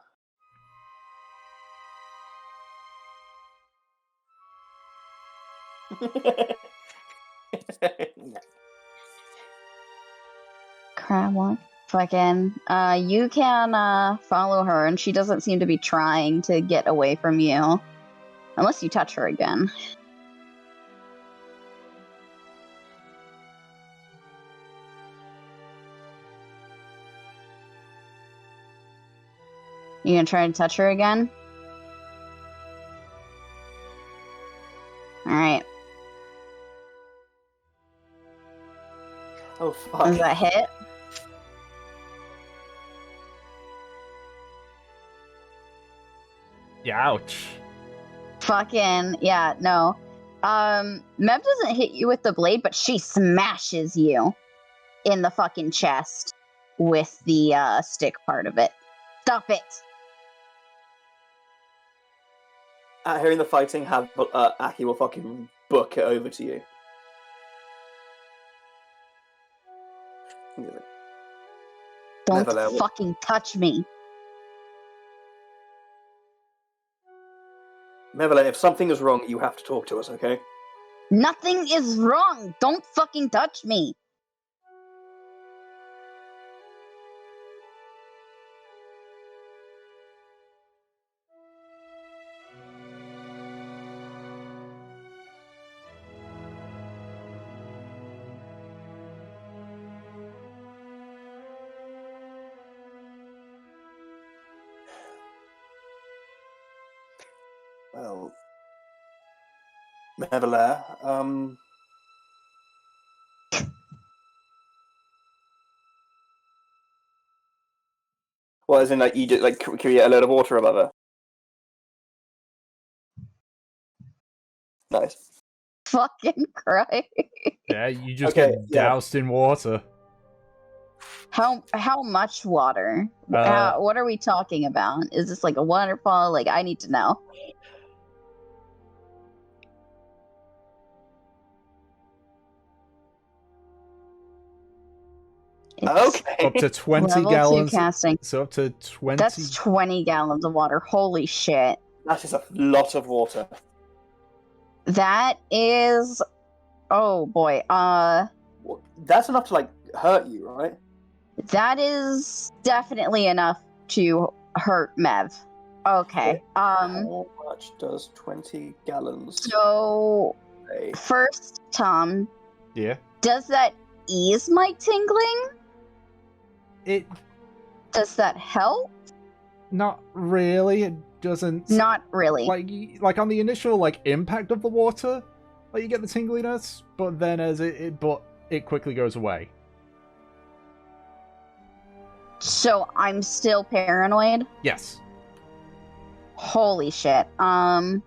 Crab fucking. You can follow her, and she doesn't seem to be trying to get away from you. Unless you touch her again. You gonna try to touch her again? Alright. Oh, fuck. Does that hit? Ouch. Fucking, yeah, no. Mev doesn't hit you with the blade, but she smashes you in the fucking chest with the stick part of it. Stop it! At hearing the fighting, Aki will fucking book it over to you. Don't Never let- fucking touch me. Mevele, if something is wrong, you have to talk to us, okay? Nothing is wrong! Don't fucking touch me! Well, Mevele, well, as in, like, you just, like, create a load of water above her? Nice. Fucking Christ. Yeah, you just Okay, get yeah. doused in water. How much water? What are we talking about? Is this like a waterfall? Like, I need to know. It's Okay. Up to 20 level gallons. 2 casting. So up to 20. That's 20 gallons of water. Holy shit. That is a lot of water. That is... Oh, boy. That's enough to, like, hurt you, right? That is definitely enough to hurt Mev. Okay. How much does 20 gallons So, say? first, Tom, Yeah. does that ease my tingling? It Does that help? not really. It doesn't. Not really. Like on the initial like impact of the water, like you get the tingliness, but then as it quickly goes away. So I'm still paranoid? Yes. Holy shit. I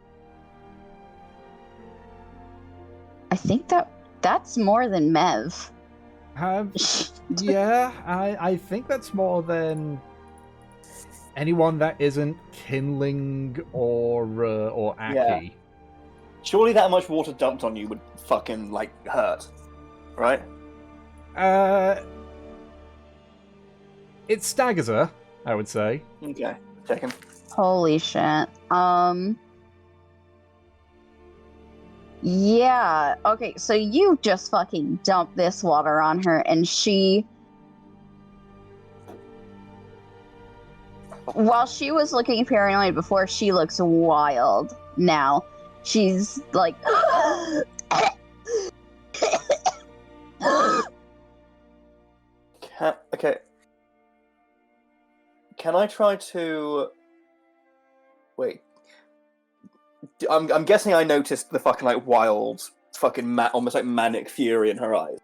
think that's more than Mev. Yeah, I think that's more than anyone that isn't kindling or Aki. Yeah. Surely that much water dumped on you would fucking, like, hurt, right? It staggers her, I would say. Okay, checking. Holy shit. Yeah. Okay, so you just fucking dump this water on her and she... While she was looking paranoid before, she looks wild now. She's like... Okay. Can I try to... Wait. I'm guessing I noticed the fucking, like, wild, fucking, almost, like, manic fury in her eyes.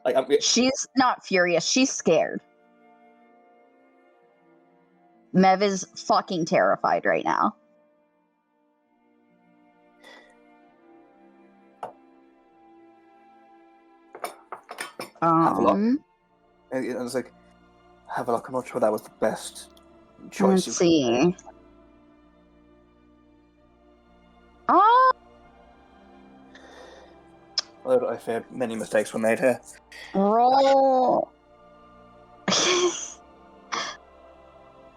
Like, She's not furious, she's scared. Mev is fucking terrified right now. Have a look. And it's like, have a look, I'm not sure that was the best choice. Let's see. Although I fear many mistakes were made here. Roll.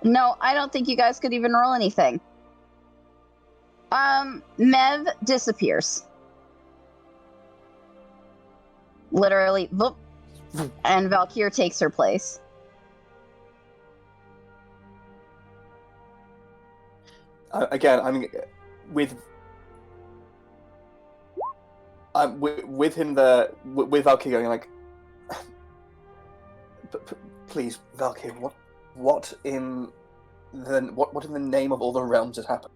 No, I don't think you guys could even roll anything. Mev disappears. Literally, boop, and Valkyr takes her place. Again, I mean, with him there, with Valkyr going like, please, Valkyr, what in then what in the name of all the realms has happened?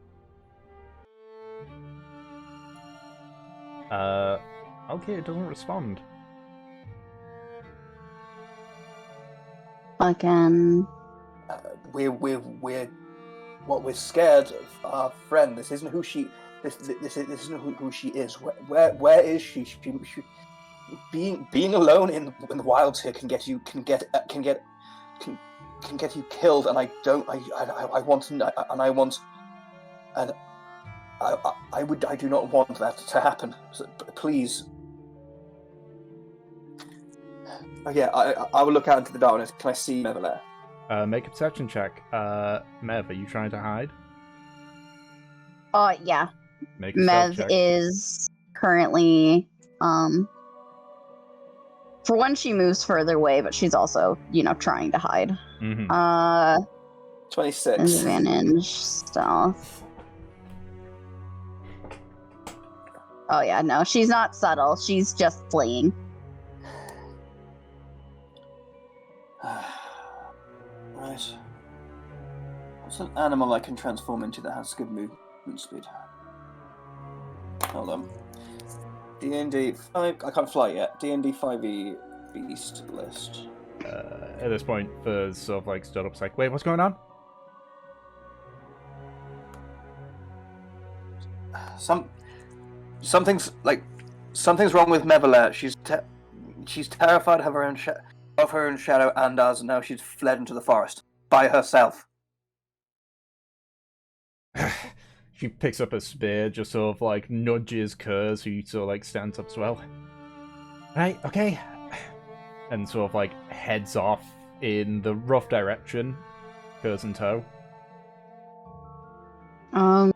Okay, it doesn't respond. Again. We're scared of our friend. This isn't who she. This isn't who she is. Where is she? Being alone in the wilds here can get you killed, and I don't. I do not want that to happen. So, please. Yeah, I will look out into the darkness. Can I see Mevelair? Make a perception check. Mev, are you trying to hide? Yeah. Make a stealth Mev check. is currently, for one, she moves further away, but she's also, trying to hide. Mm-hmm. 26. Advantage stealth. Oh yeah, no, she's not subtle. She's just fleeing. Right. What's an animal I can transform into that has good movement speed? Hold on. D&D 5. I can't fly yet. D&D 5e beast list. At this point, the sort of like stood up, like, wait, what's going on? Something's wrong with Mevelair. She's terrified of her own shadow and us, and now she's fled into the forest by herself. She picks up a spear, just sort of like nudges Kurz, who sort of like stands up as well. Right, okay. And sort of like heads off in the rough direction, Kurz in tow. Can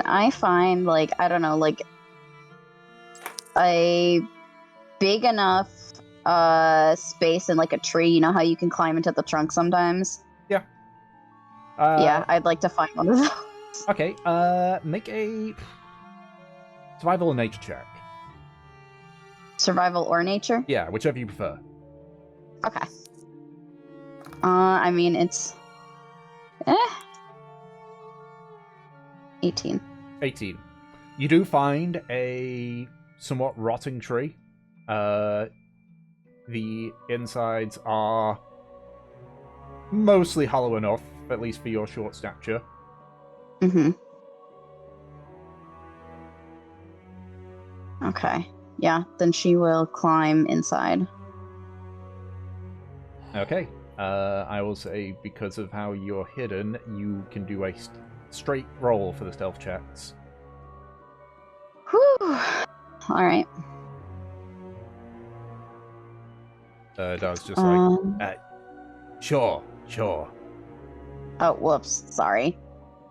I find, I don't know, a big enough space in a tree? You know how you can climb into the trunk sometimes? Yeah. Yeah, I'd like to find one of those. Okay, make a survival or nature check. Survival or nature? Yeah, whichever you prefer. Okay. I mean, it's... 18. 18. You do find a somewhat rotting tree. The insides are mostly hollow enough, at least for your short stature. Mm-hmm. Okay. Yeah, then she will climb inside. Okay. I will say, because of how you're hidden, you can do a straight roll for the stealth checks. Whew. Alright. Doug's just like, sure. Oh, whoops. Sorry.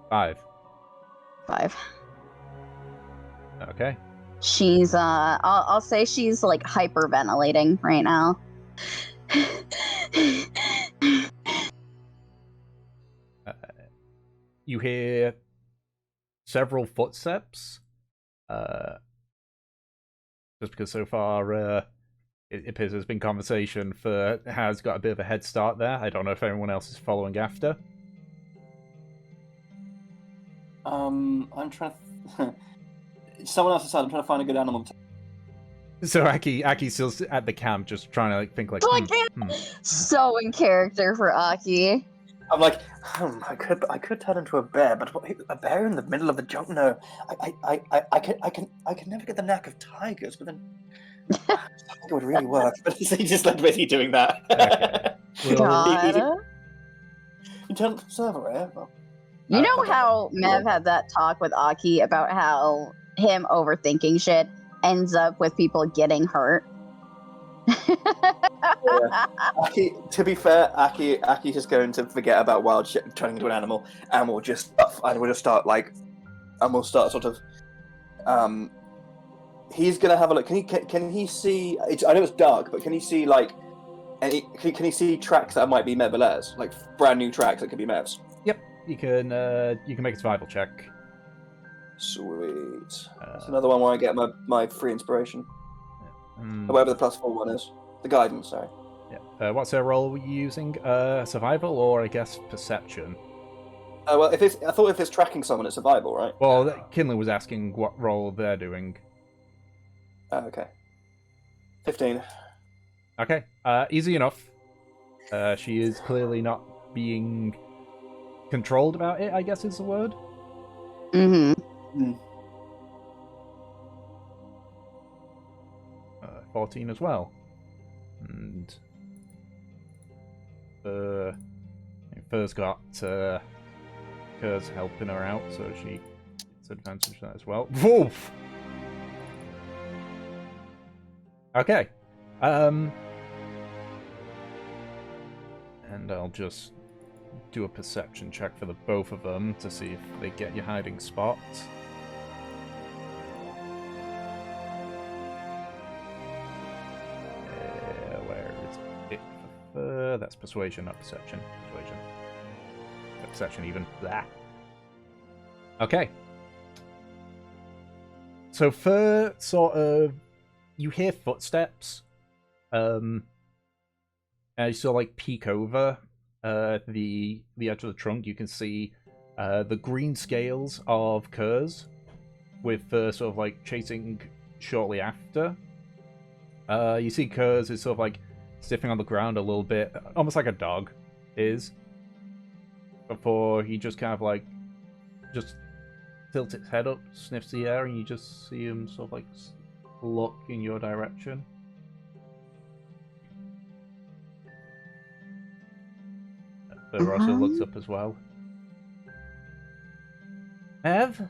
5. 5. Okay. She's, I'll say she's, hyperventilating right now. You hear several footsteps. Just because so far it appears there's been conversation has got a bit of a head start there. I don't know if everyone else is following after. I'm trying to... Someone else aside, I'm trying to find a good animal. So Aki's still at the camp, just trying to think So in character for Aki. I'm like, I could turn into a bear, but a bear in the middle of the jungle? No, I can never get the knack of tigers, but then I think it would really work. But he's just basically doing that. Okay. God. You turn into a server, eh? Well, You know how Mev had that talk with Aki about how him overthinking shit ends up with people getting hurt? Yeah. To be fair, Aki's just going to forget about wild shit turning into an animal, and we'll just start sort of. He's gonna have a look. Can he see? I know it's dark, but can he see can he see tracks that might be Mevelair's, brand new tracks that could be Mev's? Yep, you can make a survival check. Sweet. That's another one where I get my free inspiration. Whatever the +4 one is. The guidance, sorry. Yeah. What sort of roll were you using? Survival or I guess perception? Well, I thought if it's tracking someone, it's survival, right? Well, Kinley was asking what role they're doing. Okay. 15. Okay. Easy enough. She is clearly not being controlled about it, I guess is the word. Mm-hmm. 14 as well. And Fur's got Kerr's helping her out, so she gets advantage of that as well. Woof! Okay. And I'll just do a perception check for the both of them to see if they get your hiding spot. Where is it? That's persuasion, not perception. Persuasion. Yeah, perception even. Blah. Okay. So for sort of, you hear footsteps. As you sort of like peek over the edge of the trunk, you can see the green scales of Kurz, with sort of like chasing shortly after. You see Kurz is sort of like sniffing on the ground a little bit, almost like a dog is, before he just kind of like just tilts its head up, sniffs the air, and you just see him sort of like look in your direction. But also looks up as well. Ev?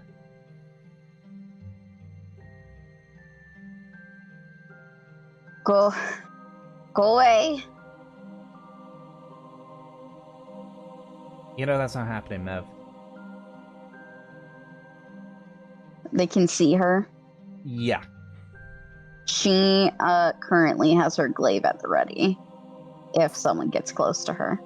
Go away. You know that's not happening, Mev. They can see her. Yeah. She currently has her glaive at the ready if someone gets close to her.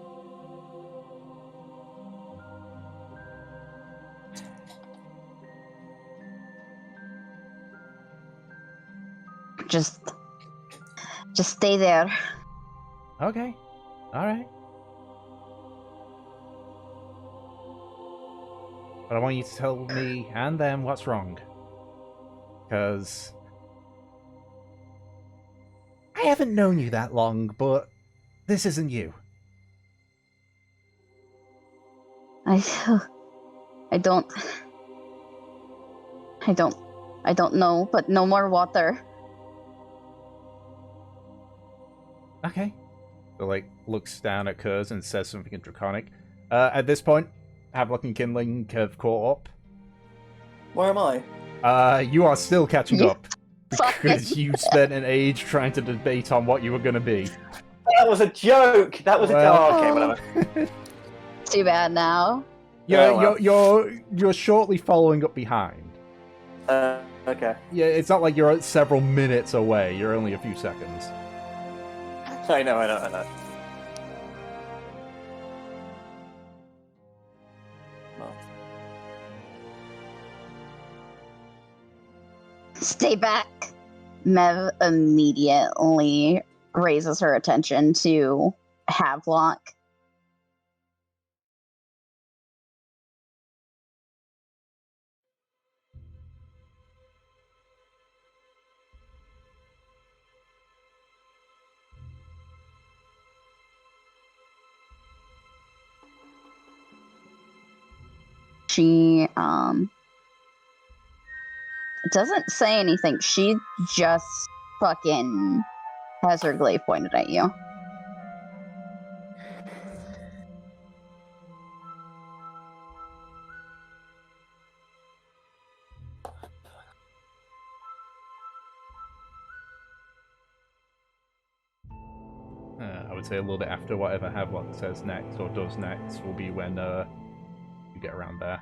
Just stay there. Okay. Alright. But I want you to tell me and them what's wrong. Because I haven't known you that long, but this isn't you. I don't know, but no more water. Okay. So, like, looks down at Kurz and says something in Draconic. At this point, Havelock and Kindling have caught up. Where am I? You are still catching Yeah. up. Because you spent an age trying to debate on what you were going to be. That was a joke! That was Well- a joke. Okay, whatever. Too bad now. You're shortly following up behind. Okay. Yeah, it's not like you're several minutes away. You're only a few seconds. I know. Well, Stay back. Mev immediately raises her attention to Havelock. She doesn't say anything. She just fucking has her glaive pointed at you. I would say a little bit after whatever Havelock says next or does next will be when you get around there.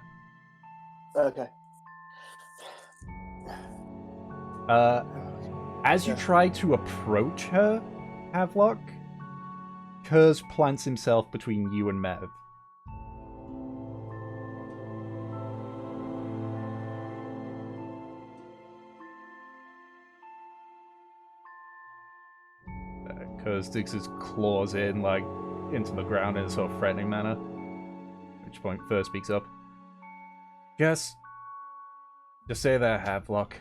okay. As you try to approach her, Havelock, Kurz plants himself between you and Mev. because digs his claws in, like, into the ground in a sort of threatening manner. At which point, Fur speaks up. Just say that, Havelock.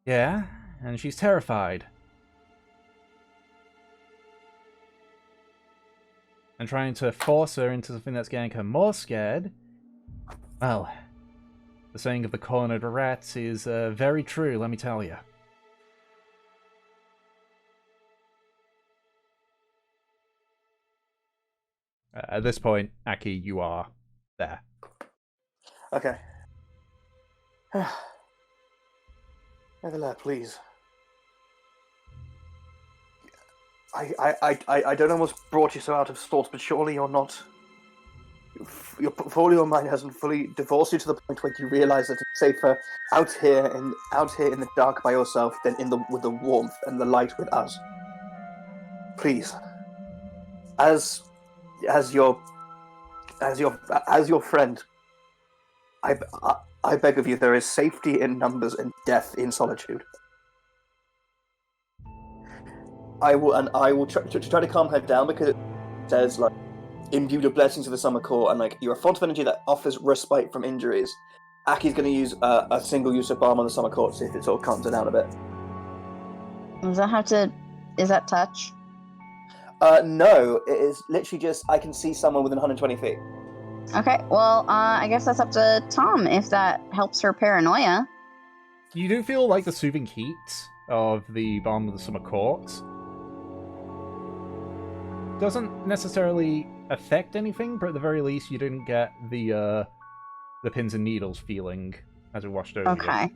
Yeah, and she's terrified. And trying to force her into something that's getting her more scared, well, the saying of the cornered rats is very true, let me tell you. At this point, Aki, you are there. Okay. Nevertheless, please. I don't know what's brought you so out of sorts, but surely you're not. Your portfolio mind hasn't fully divorced you to the point where you realise that it's safer out here in the dark by yourself than with the warmth and the light with us. Please, as your friend, I beg of you, there is safety in numbers and death in solitude. I will try to calm her down, because it says, like, imbued with blessings of the summer core, and like you're a font of energy that offers respite from injuries. Aki's going to use a single use of balm on the summer core to see if it sort of calms her down a bit. Does that have to? Is that touch? No, it is literally just I can see someone within 120 feet. Okay, well, I guess that's up to Tom if that helps her paranoia. You do feel like the soothing heat of the balm of the summer court doesn't necessarily affect anything, but at the very least, you didn't get the pins and needles feeling as it washed over. Okay.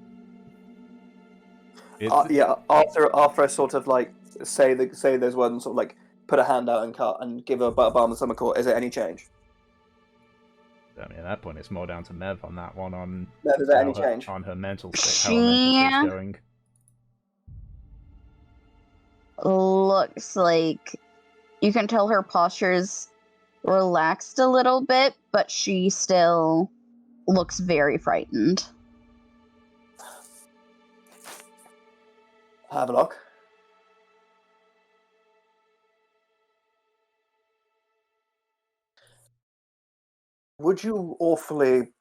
Yeah. After I sort of like say there's one sort of like put a hand out and cut and give her a balm of the summer court. Is there any change? I mean, at that point, it's more down to Mev on that one. Mev, is there any change on her mental state? How her mental state's going? Looks like you can tell her posture's relaxed a little bit, but she still looks very frightened. Have a look. Would you awfully,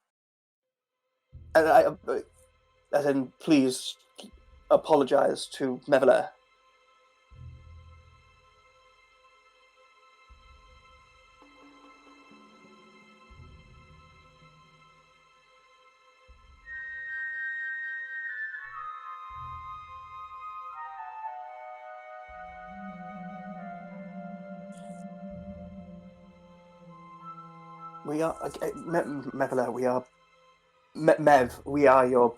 as in, please apologize to Mevelair? We are Mevelair. We are Mev. We are your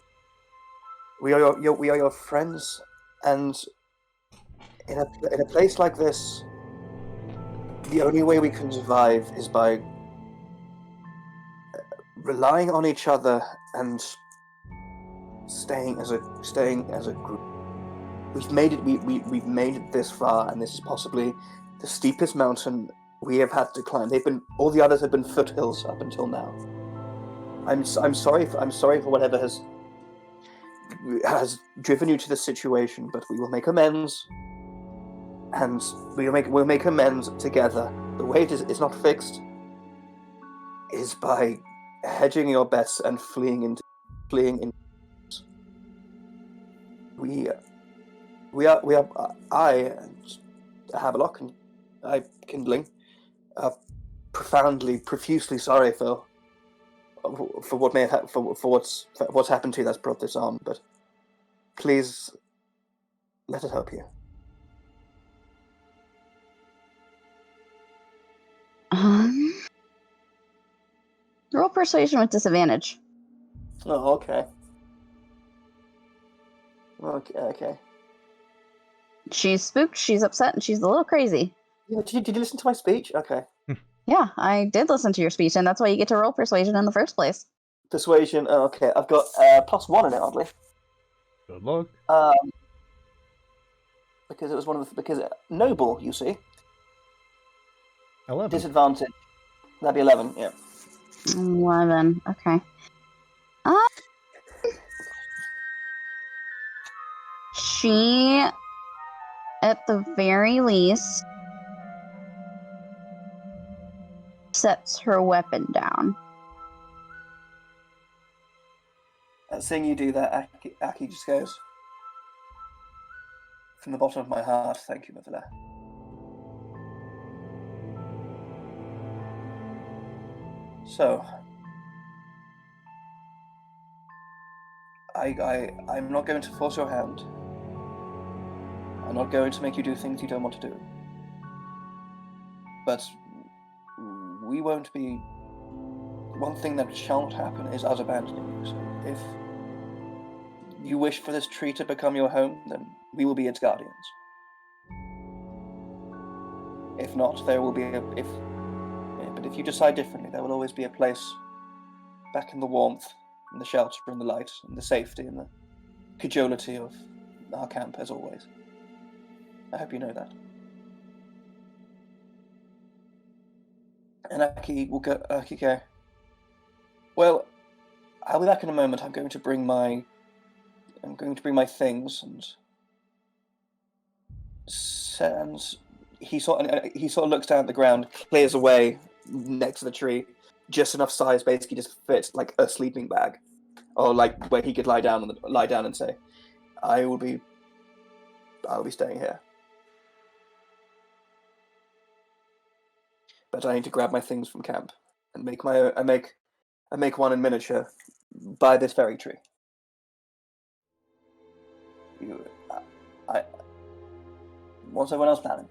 friends, and in a place like this, the only way we can survive is by relying on each other and staying as a group. We've made it this far, and this is possibly the steepest mountain we have had to climb. All the others have been foothills up until now. I'm sorry for whatever has driven you to this situation, but we will make amends, and we'll make amends together. The way it's not fixed is by hedging your bets and fleeing in. We are I and Havelock and I Kindling are profusely sorry for what may have for what's happened to you that's brought this on, but please let it help you. Roll persuasion with disadvantage. Oh, okay. Okay. She's spooked, she's upset, and she's a little crazy. Yeah, did you listen to my speech? Okay. Yeah, I did listen to your speech, and that's why you get to roll persuasion in the first place. Persuasion, okay. I've got +1 in it, oddly. Good luck. because it was because noble, you see. 11. Disadvantage. That'd be 11. Yeah. 11. Okay. She, at the very least, sets her weapon down. Seeing you do that, Aki just goes, from the bottom of my heart, thank you, Mavila. So, I'm not going to force your hand. I'm not going to make you do things you don't want to do. But we won't be... One thing that shan't happen is us abandoning you. So if you wish for this tree to become your home, then we will be its guardians. If not, there will be but if you decide differently, there will always be a place back in the warmth, in the shelter, in the light, in the safety, and the cajolity of our camp, as always. I hope you know that. And Aki will go. Well, I'll be back in a moment. I'm going to bring my things and he sort of looks down at the ground, clears away next to the tree, just enough size, basically just fit like a sleeping bag, or like where he could lie down and say, I'll be staying here. But I need to grab my things from camp and make one in miniature by this very tree. What's everyone else planning?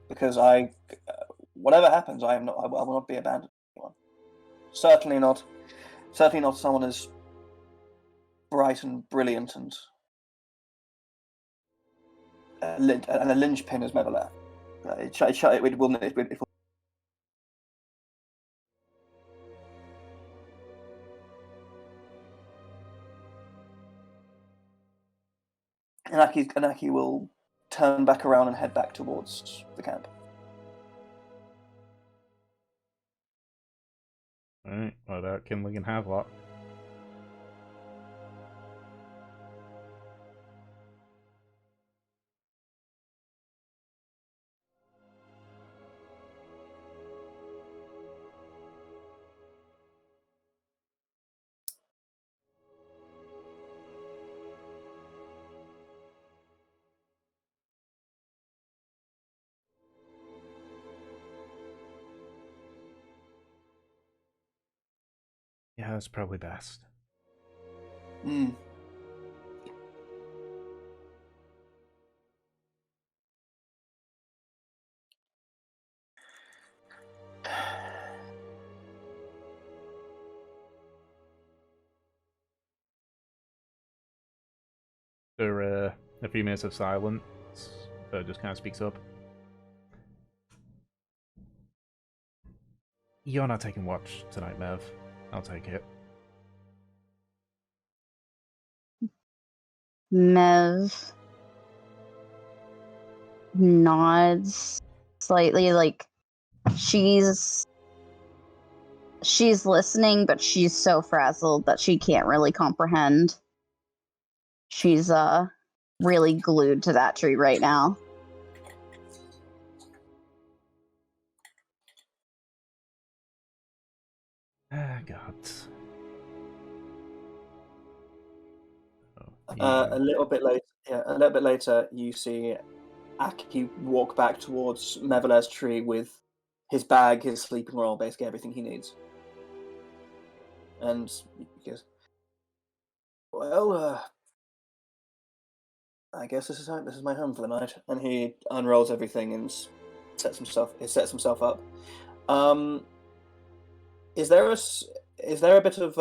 Because whatever happens, I will not be abandoning anyone. Certainly not someone as bright and brilliant and a linchpin as Mevela. It will. And Aki will turn back around and head back towards the camp. Alright, what about Kindling and Havelock? Yeah, that's probably best. Hmm. For a few minutes of silence, just kind of speaks up. You're not taking watch tonight, Mev. I'll take it. Mev nods slightly, like she's listening, but she's so frazzled that she can't really comprehend. She's really glued to that tree right now. Ah, God. A little bit later, you see Aki walk back towards Mevela's tree with his bag, his sleeping roll, basically everything he needs. And he goes, well, I guess this is my home for the night. And he unrolls everything and sets himself up. Is there a bit of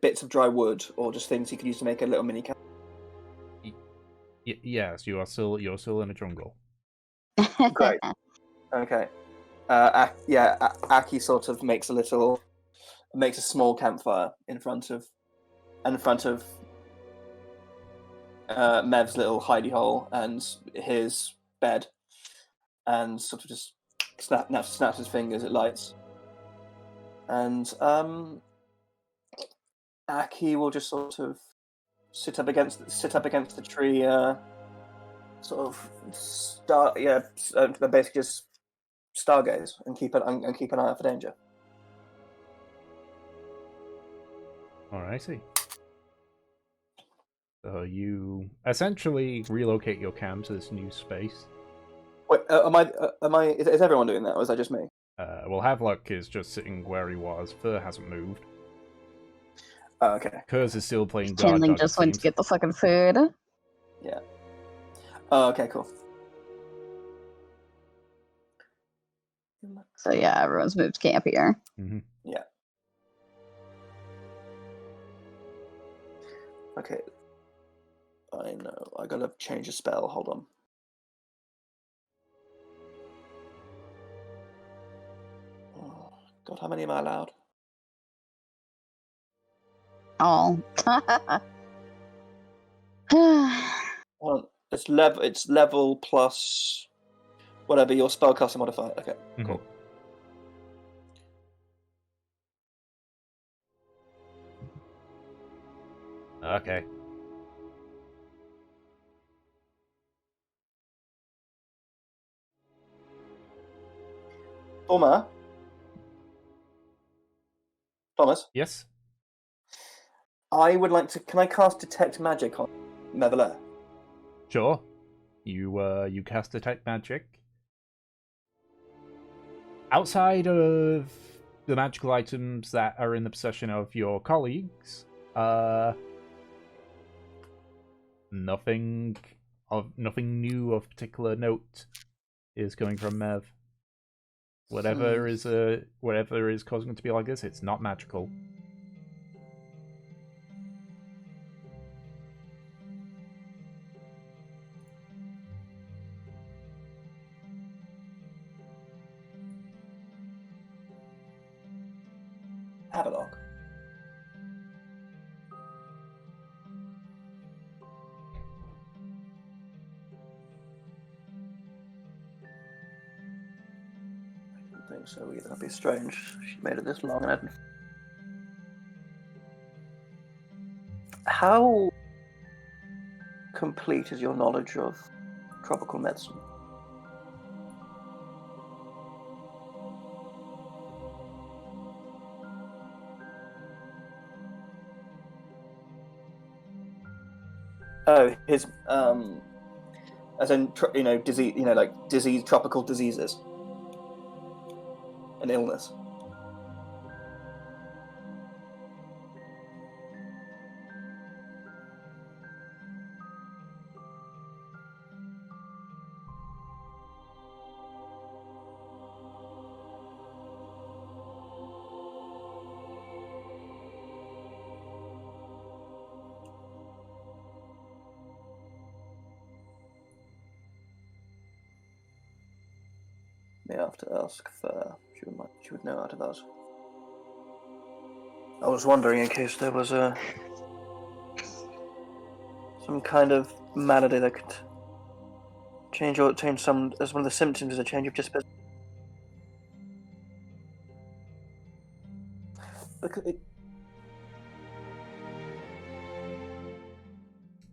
bits of dry wood, or just things he could use to make a little mini camp? Yes, you're still in a jungle. Great. Okay. Aki sort of makes a small campfire in front of Mev's little hidey hole and his bed, and sort of just snaps his fingers. It lights, and Aki will just sort of sit up against the tree, sort of basically just stargaze and keep an eye out for danger. Alrighty. So you essentially relocate your camp to this new space. Wait, is everyone doing that, or is that just me? Well, Havelock is just sitting where he was. Fur hasn't moved. Oh, okay. Kurz is still playing guard Chandling dog, just it went to seems. get the fucking food. Yeah. Oh, okay, cool. So yeah, everyone's moved camp here. Mm-hmm. Yeah. Okay. I know. I gotta change a spell. Hold on. Oh, God, how many am I allowed? Oh. Well, it's level plus whatever your spellcasting modifier. Okay, cool. Okay. Thomas, Yes? I would like to. Can I cast Detect Magic on Mevelair? Sure. You cast Detect Magic. Outside of the magical items that are in the possession of your colleagues, nothing new of particular note is coming from Mev. Whatever is causing it to be like this, it's not magical. Havelock. I don't think so either. That'd be strange. She made it this long and hadn't. How complete is your knowledge of tropical medicine? Oh, his as in disease, like tropical diseases, an illness. May I have to ask for? She would know out of us. I was wondering in case there was some kind of malady that could change some as one of the symptoms is a change of disposition. Look at it.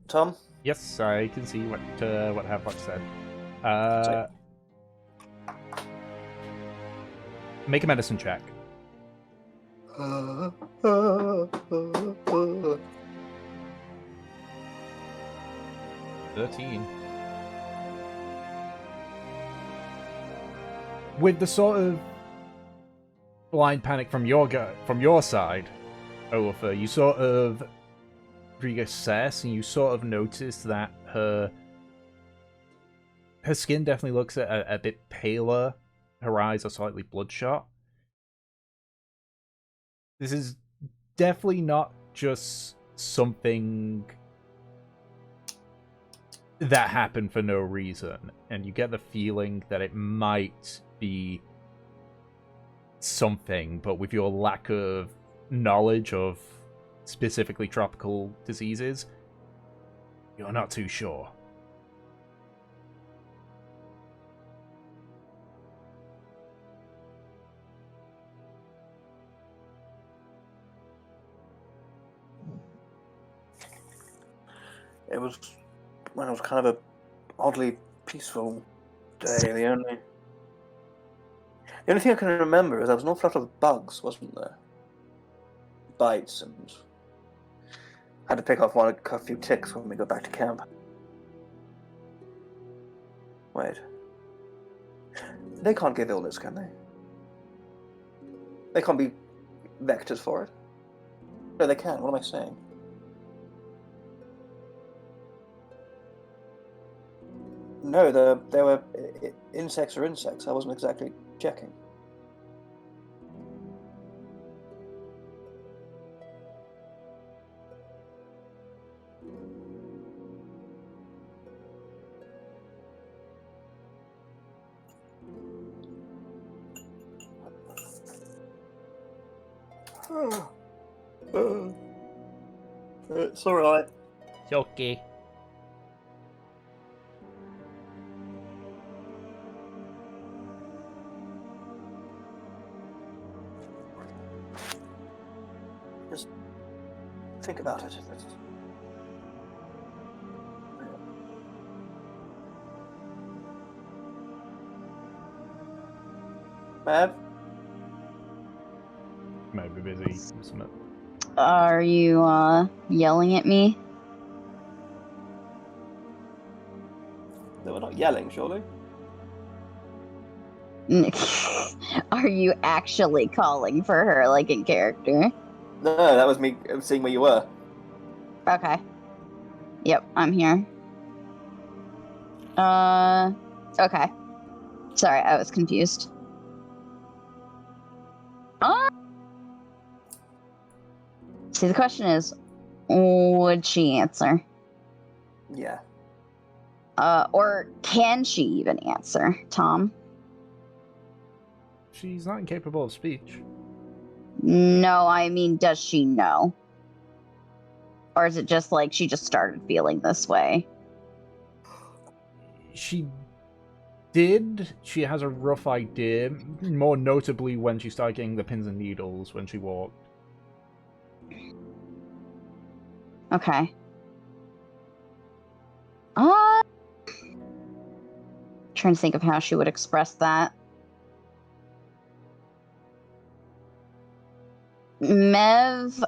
Tom? Yes, I can see what Havelock said. Sorry. Make a medicine check. 13. With the sort of blind panic from your side, Olafur, you sort of reassess and you sort of notice that her skin definitely looks a bit paler. Her eyes are slightly bloodshot. This is definitely not just something that happened for no reason, and you get the feeling that it might be something, but with your lack of knowledge of specifically tropical diseases, You're not too sure. It was when it was kind of a oddly peaceful day. The only thing I can remember is there was an awful lot of bugs, wasn't there? Bites, and had to pick off a few ticks when we got back to camp. Wait. They can't give illness, can they? They can't be vectors for it. No, they can. What am I saying? No, they were insects or insects. I wasn't exactly checking. It's alright. It's okay. Just think about it. Mav? Might be busy with something. Are you yelling at me? No, we're not yelling, surely. Are you actually calling for her like in character? No, that was me seeing where you were. Okay. Yep, I'm here. Okay. Sorry, I was confused. See, the question is, would she answer? Yeah. Or can she even answer, Tom? She's not incapable of speech. No, I mean, does she know? Or is it just like she just started feeling this way? She did. She has a rough idea, more notably when she started getting the pins and needles when she walked. Okay. Trying to think of how she would express that. Mev,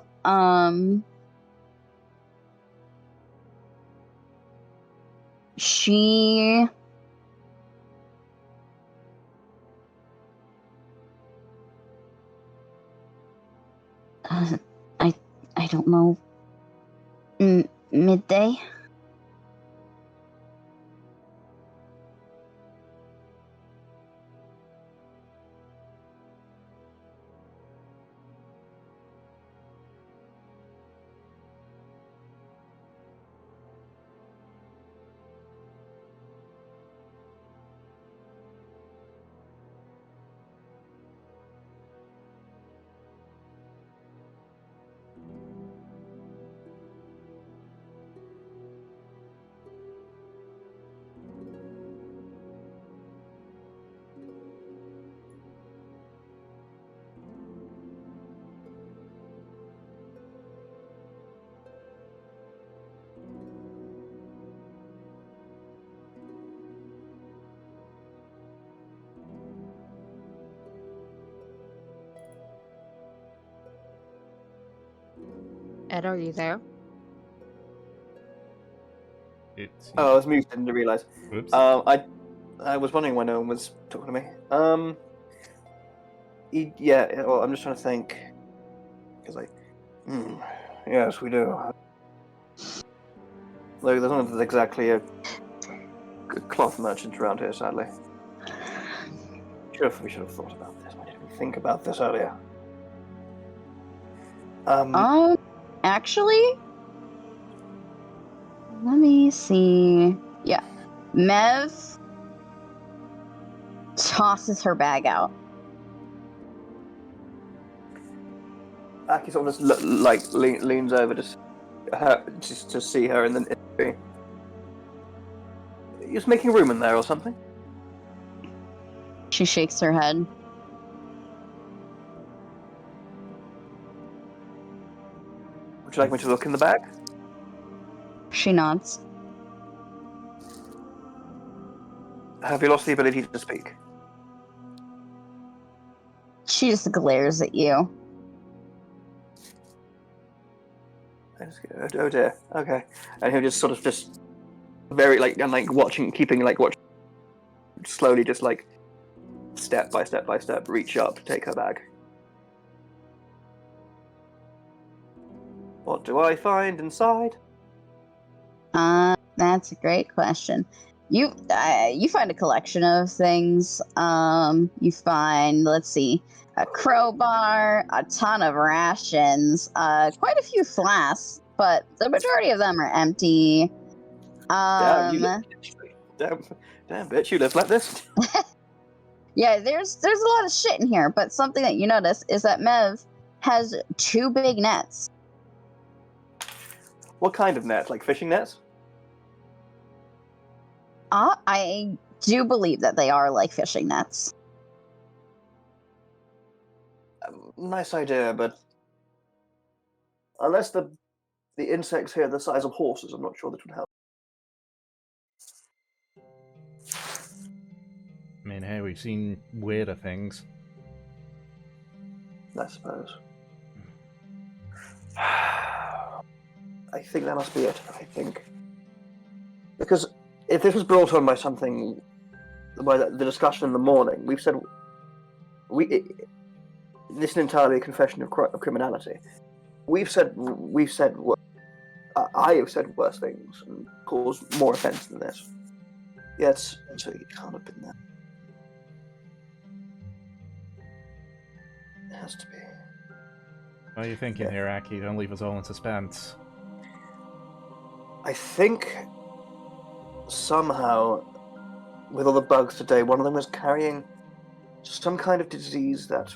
she... I don't know. Midday? Ed, are you there? It's. Oh, I was muted, didn't realise. Oops. I was wondering why no one was talking to me. Yeah, well, I'm just trying to think. Because yes, we do. Look, there's not exactly a good cloth merchant around here, sadly. We should have thought about this. Why didn't we think about this earlier? Actually, let me see. Yeah. Mev tosses her bag out. Aki sort of just leans over to see her in the just making room in there or something? She shakes her head. Would you like me to look in the bag? She nods. Have you lost the ability to speak? She just glares at you. Oh dear. Okay. And he'll just sort of just very watching, slowly just like step by step by step, reach up, take her bag. What do I find inside? That's a great question. You find a collection of things. You find, let's see, a crowbar, a ton of rations, quite a few flasks, but the majority of them are empty. Damn, bitch, you live like this? Yeah, there's a lot of shit in here, but something that you notice is that Mev has 2 big nets. What kind of nets? Like fishing nets? I do believe that they are like fishing nets. Nice idea, but unless the insects here are the size of horses, I'm not sure that would help. I mean, hey, we've seen weirder things. I suppose. I think that must be it. I think because if this was brought on by something, by the discussion in the morning, we've said this is entirely a confession of criminality. I have said worse things and caused more offence than this. Yet, so it can't have been that. It has to be. What are you thinking here, Aki? Don't leave us all in suspense. I think somehow, with all the bugs today, one of them was carrying some kind of disease that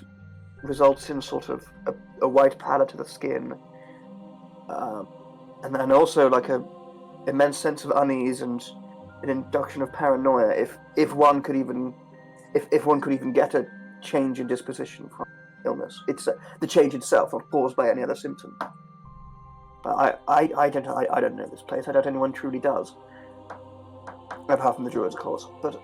results in sort of a white pallor to the skin, and then also like a immense sense of unease and an induction of paranoia. If one could even get a change in disposition from illness, it's the change itself, not caused by any other symptom. But I don't know this place. I doubt anyone truly does, apart from the druids, of course. But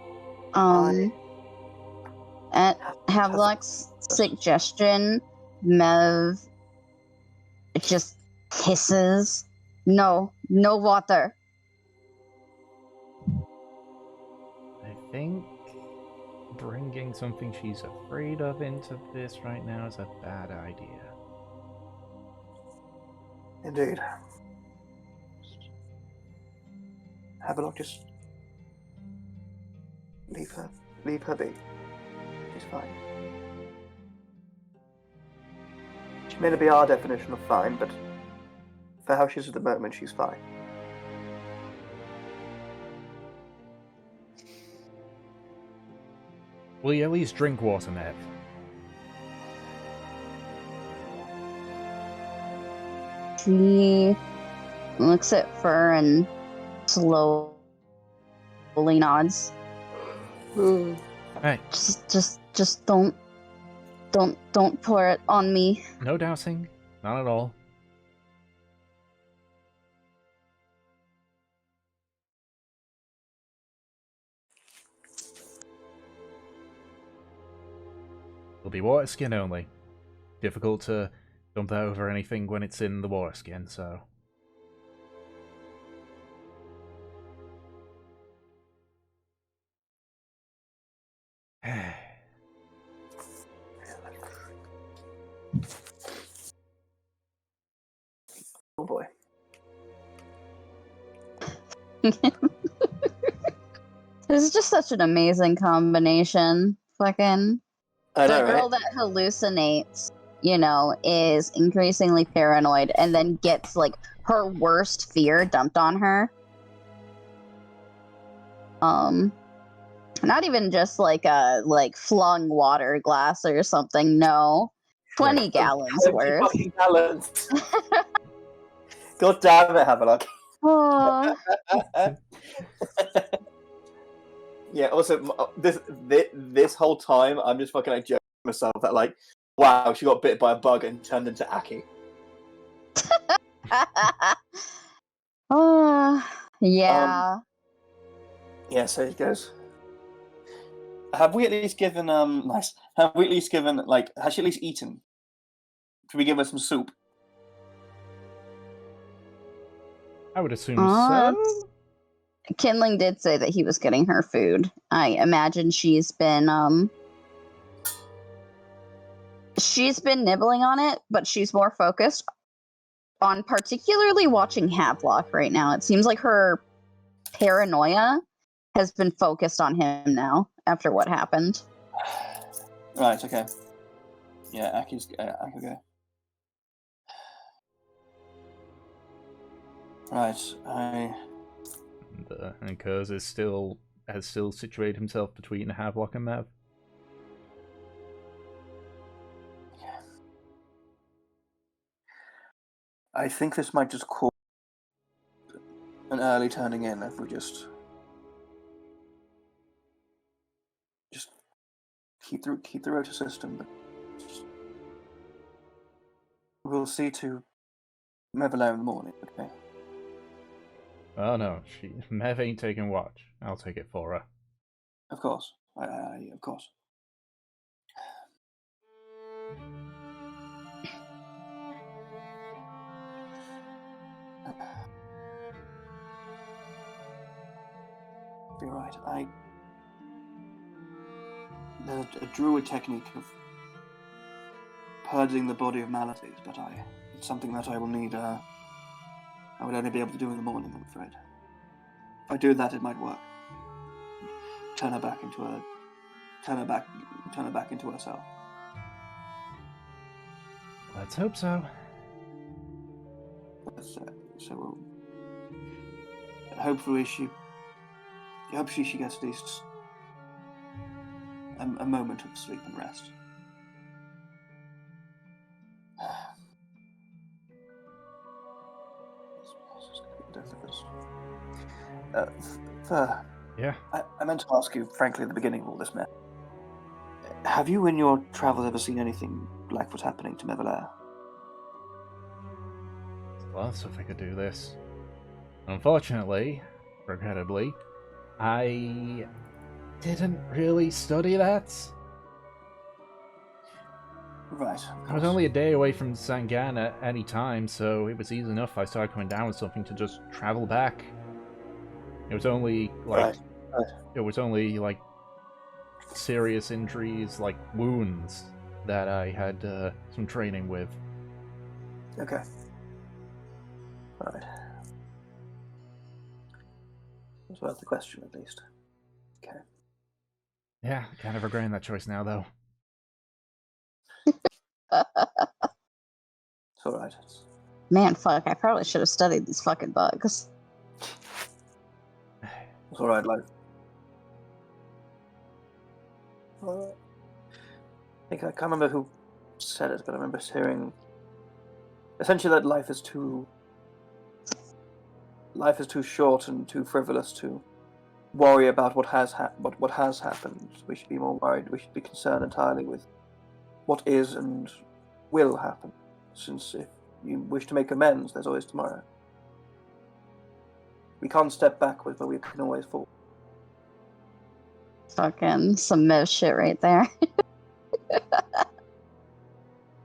at Havelock's suggestion, Mev just hisses, "No water." I think bringing something she's afraid of into this right now is a bad idea. Indeed. Havelock, just leave her be. She's fine. She may not be our definition of fine, but for how she is at the moment, she's fine. Will you at least drink water, Mev? She looks at Fur and slowly nods. Hey, Just don't pour it on me. no dousing. Not at all. It'll be water skin only. Difficult to dump that over anything when it's in the water skin, so... Oh boy. This is just such an amazing combination. Fucking I know, the girl right? that hallucinates, is increasingly paranoid and then gets like her worst fear dumped on her. Not even just like a flung water glass or something. No, 20 gallons 20 worth. fucking gallons. God damn it, Havelock. Oh, Yeah. Also, this whole time, I'm just fucking like joking myself that like, wow, she got bit by a bug and turned into Aki. Yeah. Yeah. So it goes. Have we at least given nice? Have we at least given like? Has she at least eaten? Should we give her some soup? I would assume so. Kindling did say that he was getting her food. I imagine she's been nibbling on it, but she's more focused on particularly watching Havelock right now. It seems like her paranoia has been focused on him now after what happened. Right. Okay. Yeah. Aki's okay. Right. And Kurz has still situated himself between Havelock and Mav. I think this might just cause an early turning in if we just keep the rota system. But we'll see to Mevelair in the morning. Okay. Oh no, Mav ain't taking watch. I'll take it for her. Of course. Of course. You're right. There's a druid technique of purging the body of maladies, but it's something that I will need. I would only be able to do in the morning, I'm afraid. If I do that, it might work. Turn her back into herself. Let's hope so. So hopefully she gets at least a moment of sleep and rest. Yeah. I meant to ask you, frankly, at the beginning of all this mess. Have you, in your travels, ever seen anything like what's happening to Mevelair? Well, so if I could do this. Unfortunately, regrettably, I didn't really study that. Right. I was only a day away from Sangan at any time, so it was easy enough. I started coming down with something to just travel back. It was only like serious injuries, like wounds, that I had some training with. Okay. Right. That's worth the question, at least. Okay. Yeah, kind of regretting that choice now, though. It's alright. Man, fuck, I probably should have studied these fucking bugs. It's alright, life. Alright. I can't remember who said it, but I remember hearing essentially that life is too short and too frivolous to worry about what has happened. We should be more worried. We should be concerned entirely with what is and will happen. Since if you wish to make amends, there's always tomorrow. We can't step backwards, but we can always fall. Fucking some Mev shit right there.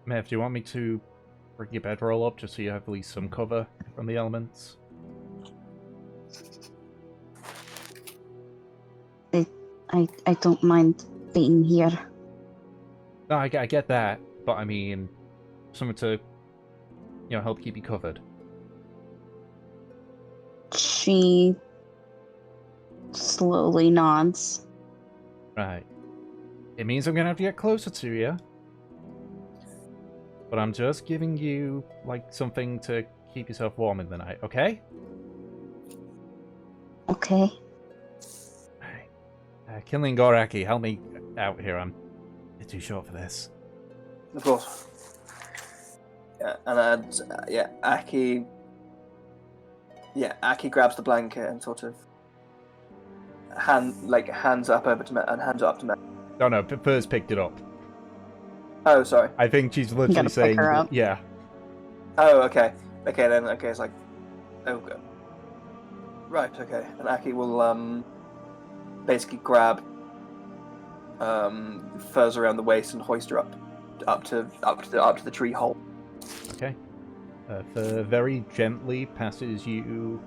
Mev, do you want me to bring your bedroll up just so you have at least some cover from the elements? I don't mind being here. No, I get that, but I mean, something to, help keep you covered. She slowly nods. Right. It means I'm gonna have to get closer to you. But I'm just giving you, like, something to keep yourself warm in the night, okay? Okay. Alright. Kinley Goraki, help me out here. I'm a bit too short for this. Of course. Yeah, and Aki grabs the blanket and sort of hands up over to Mev and hands it up to Mev. No, no, Fur's picked it up. Oh, sorry. I think she's literally gotta pick saying, her up. yeah. Oh, okay. Okay, then, okay, it's like... Oh, good. Right, okay. And Aki will, basically grab, Furs around the waist and hoist her up to the tree hole. Okay. Fur very gently passes you,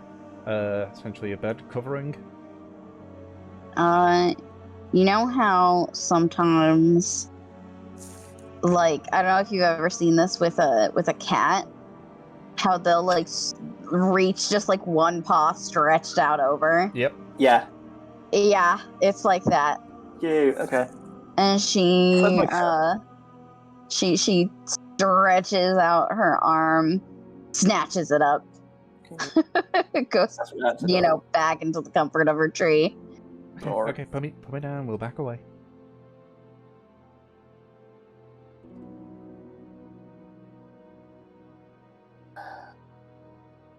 essentially a bed covering. You know how sometimes, like, I don't know if you've ever seen this with a cat, how they'll like reach just like one paw stretched out over. Yep. Yeah. Yeah, it's like that. Yeah, okay. And she stretches out her arm, snatches it up, goes, That's what that's back into the comfort of her tree. Okay, put me down, we'll back away.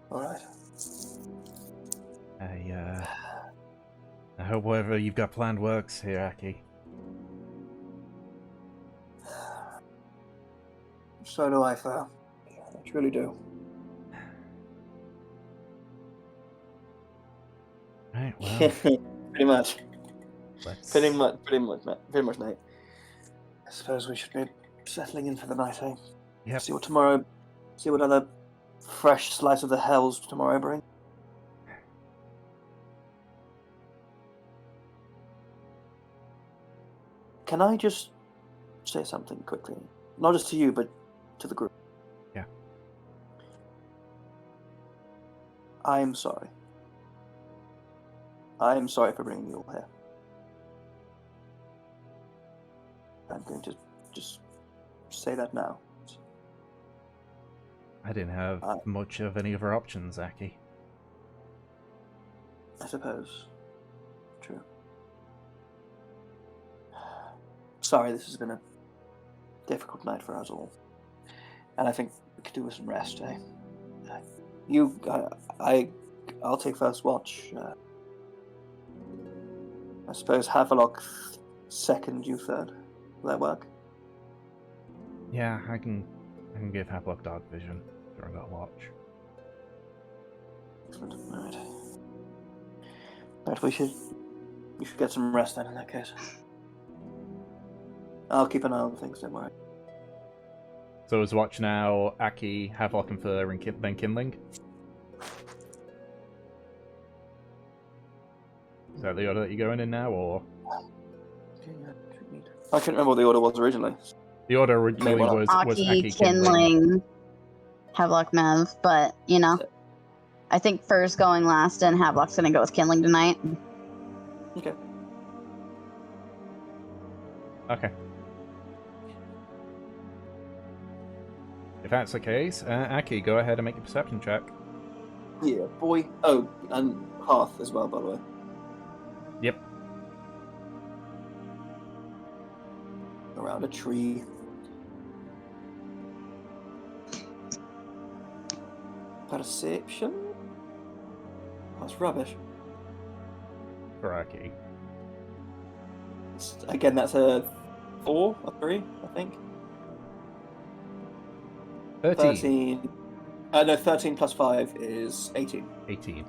Alright. I hope whatever you've got planned works here, Aki. So do I, Fur. I truly do. Right, well, Pretty much. let's... Pretty much, mate. I suppose we should be settling in for the night, eh? Yep. See what other fresh slice of the hells tomorrow bring. Can I just say something quickly? Not just to you, but to the group. Yeah. I am sorry. I am sorry for bringing you all here. I'm going to just say that now. I didn't have much of any other options, Aki. I suppose. True. Sorry, this has been a difficult night for us all. And I think we could do with some rest, eh? I'll take first watch. I suppose Havelock second, you third. Will that work? Yeah, I can give Havelock dark vision during that watch. Excellent. Alright. But we should get some rest then in that case. I'll keep an eye on things, don't worry. So as watch now, Aki, Havelock and Fur, and then Kindling? Is that the order that you're going in now, or...? I can't remember what the order was originally. The order originally was Aki, Aki, Kindling, Havelock, Mev, but, I think Fur's going last and Havelock's gonna go with Kindling tonight. Okay. Okay. If that's the case, Aki, go ahead and make a perception check. Yeah, boy. Oh, and Hearth as well, by the way. Yep. Around a tree. Perception? That's rubbish. For Aki. Again, that's a 4 or 3, I think. 13. 13 plus 5 is 18. 18.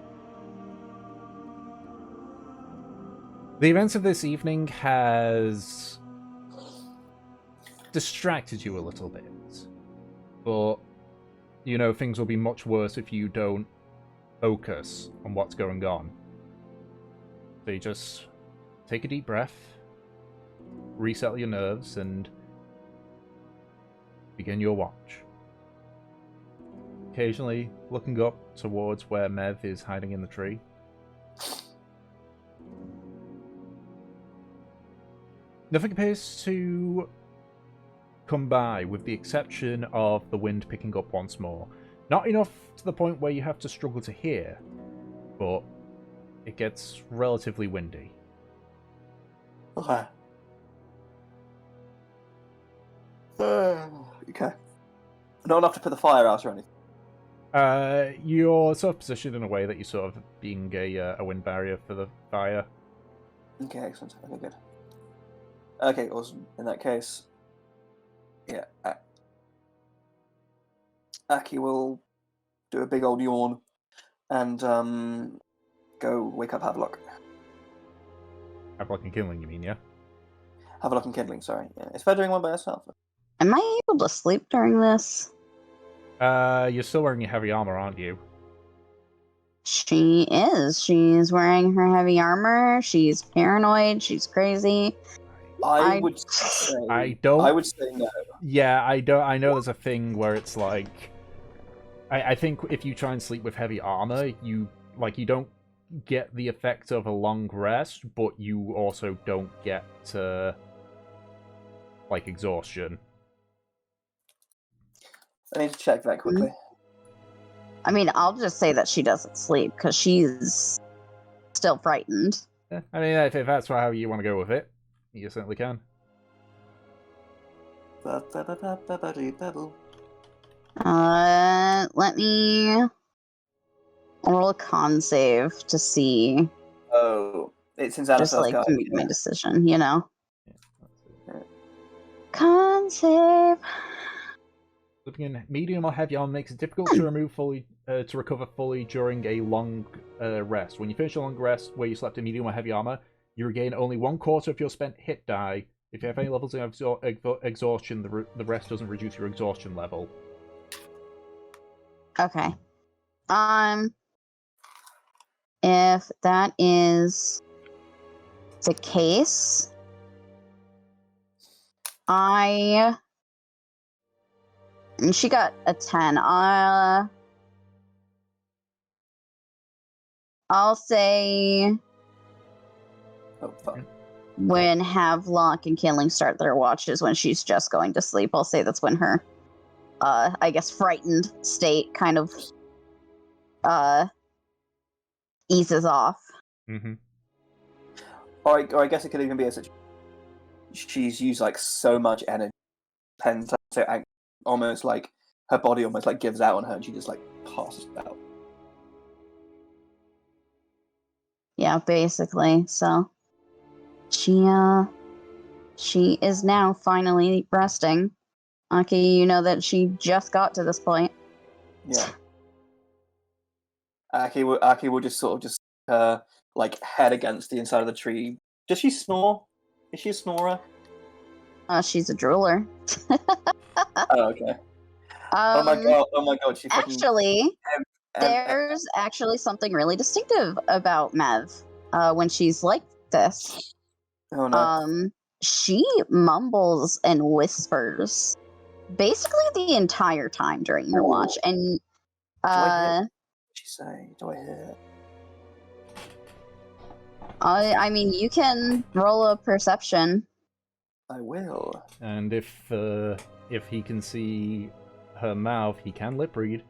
The events of this evening has distracted you a little bit. But, things will be much worse if you don't focus on what's going on. So you just take a deep breath, reset your nerves, and begin your watch. Occasionally looking up towards where Mev is hiding in the tree. Nothing appears to come by, with the exception of the wind picking up once more. Not enough to the point where you have to struggle to hear, but it gets relatively windy. Okay. Okay. Not enough to put the fire out or anything. You're sort of positioned in a way that you're sort of being a wind barrier for the fire. Okay, excellent. Okay, good. Okay, awesome. In that case, yeah, Aki will do a big old yawn and go wake up Havelock. Havelock and Kindling, you mean, yeah? Havelock and Kindling, sorry. Yeah. It's better doing one by herself. Am I able to sleep during this? You're still wearing your heavy armor, aren't you? She is. She's wearing her heavy armor. She's paranoid. She's crazy. I would say. I don't. I would say no. Yeah, I don't. I know there's a thing where it's like, I think if you try and sleep with heavy armor, you don't get the effect of a long rest, but you also don't get exhaustion. I need to check that quickly. I mean, I'll just say that she doesn't sleep because she's still frightened. Yeah, I mean, if that's how you want to go with it, you certainly can. Let me roll a con save to see. Oh, it's since Anna's Just guy. to make my decision, you know. Yeah. Con save. Slipping in medium or heavy armor makes it difficult to recover fully during a long rest. When you finish a long rest where you slept in medium or heavy armor, you regain only 1/4 of your spent hit die. If you have any levels of exhaustion, the rest doesn't reduce your exhaustion level. Okay. If that is the case, and she got a 10. I'll say Oh, fuck. when Havelock and Kindling start their watches when she's just going to sleep, I'll say that's when her, I guess, frightened state kind of, eases off. Mm-hmm. Or I guess it could even be a situation. She's used like so much energy, so almost like her body almost like gives out on her, and she just like passes out. Yeah, basically. So she is now finally resting. Aki, you know that she just got to this point. Yeah. Aki will just sort of just like head against the inside of the tree. Does she snore? Is she a snorer? She's a drooler. Oh, okay. Oh my god! She fucking Actually, there's actually something really distinctive about Mev when she's like this. Oh no. She mumbles and whispers basically the entire time during your watch, and Do I hear? What'd she say? Do I hear? I mean, you can roll a perception. I will. And if he can see her mouth, he can lip read.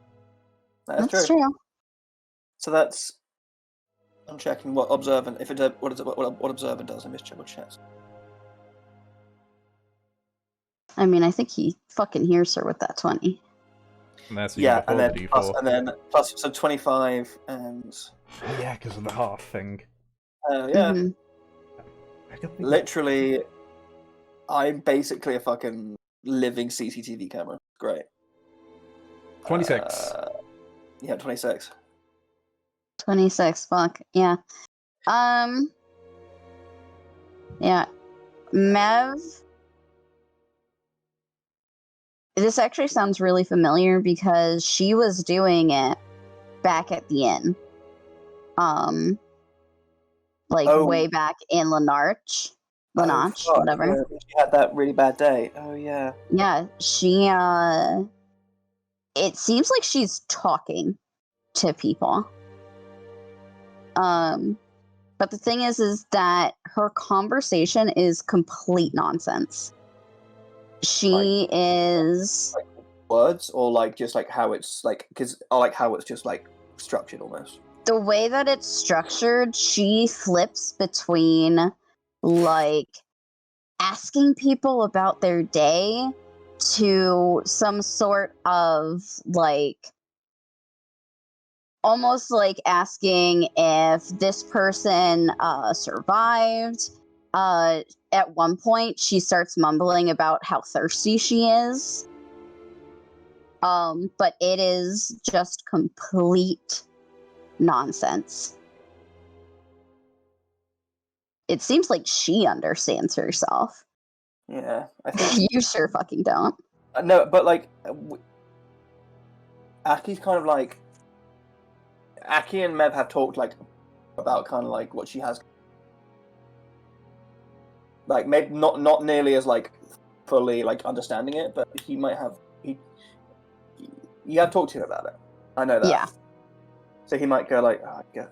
That's true. So that's. I'm checking what observant. If it what observant does. I missed double check. I mean, I think he fucking hears her with that 20. And that's Yeah, and then D4. plus so 25 and. Yeah, because of the half thing. Oh yeah. Mm-hmm. I don't think Literally, I'm basically a fucking living CCTV camera. Great. 26. Yeah, 26. 26, fuck. Yeah. Yeah. Mev. This actually sounds really familiar because she was doing it back at the inn. Way back in Lenarch, whatever. Yeah, she had that really bad day. Oh yeah. Yeah, she it seems like she's talking to people. But the thing is that her conversation is complete nonsense. She is like words or like just like how it's like because I like how it's just like structured almost. The way that it's structured, she flips between like asking people about their day to some sort of like almost like asking if this person survived. At one point, she starts mumbling about how thirsty she is. But it is just complete nonsense. It seems like she understands herself. Yeah, I think You sure fucking don't. no, but like Aki's kind of like Aki and Mev have talked like about kind of like what she has, like maybe not nearly as like fully like understanding it, but he might have you have talked to him about it. I know that. Yeah. So he might go like, oh, yeah.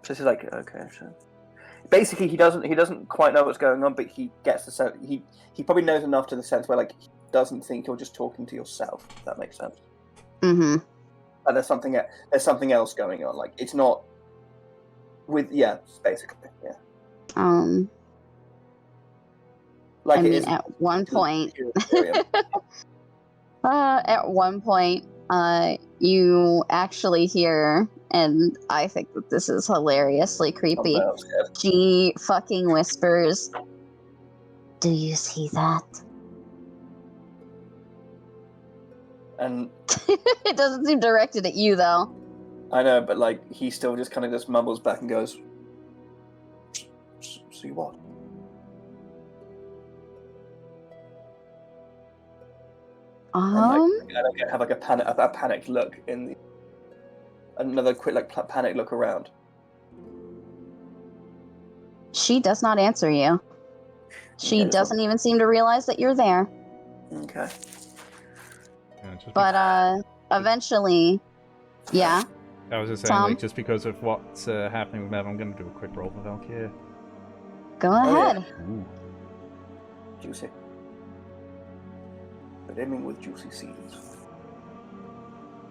So she's like, okay, sure. Basically, he doesn't quite know what's going on, but he gets the sense he probably knows enough to the sense where like he doesn't think you're just talking to yourself. If that makes sense. Mm-hmm. But there's something else going on. Like it's not with basically Like I it mean, is at one point, Ethereum. at one point, you actually hear, and I think that this is hilariously creepy. Oh, no, I'm scared. She fucking whispers, "Do you see that?" And It doesn't seem directed at you, though. I know, but like he still just kind of just mumbles back and goes, "See what?" And I have like a panicked look in the another quick like panic look around. She does not answer you. She Okay, doesn't even seem to realize that you're there. Okay. Yeah, just But eventually, yeah. I was just saying, Tom? like, just because of what's happening with Mev, I'm going to do a quick roll for Valkyrie. Go Oh, yeah. ahead. Ooh. Juicy. Brimming with juicy seeds.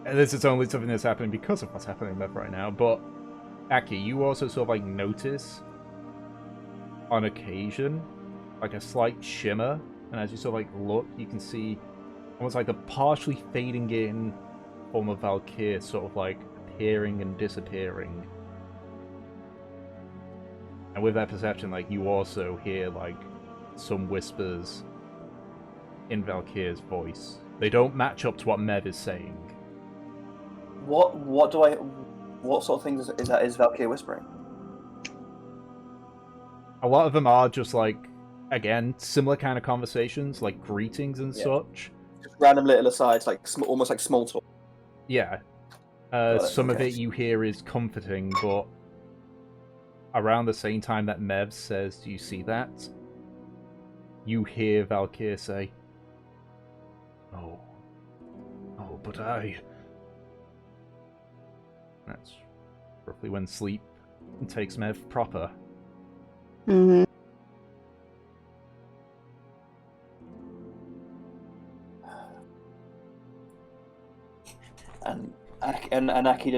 And this is only something that's happening because of what's happening with Mev right now, but Aki, you also sort of like notice on occasion like a slight shimmer, and as you sort of like look, you can see almost like the partially fading in form of Valkyrie sort of like appearing and disappearing. And with that perception, like, you also hear like some whispers in Valkyrie's voice. They don't match up to what Mev is saying. What sort of things is Valkyrie whispering? A lot of them are just like, again, similar kind of conversations, like greetings and such. Just random little asides, like almost like small talk. Yeah. Some of it you hear is comforting, but around the same time that Mev says, "Do you see that?" you hear Valkyrie say, "Oh. Oh, but I..." That's roughly when sleep takes Mev proper. Mm-hmm. And Aki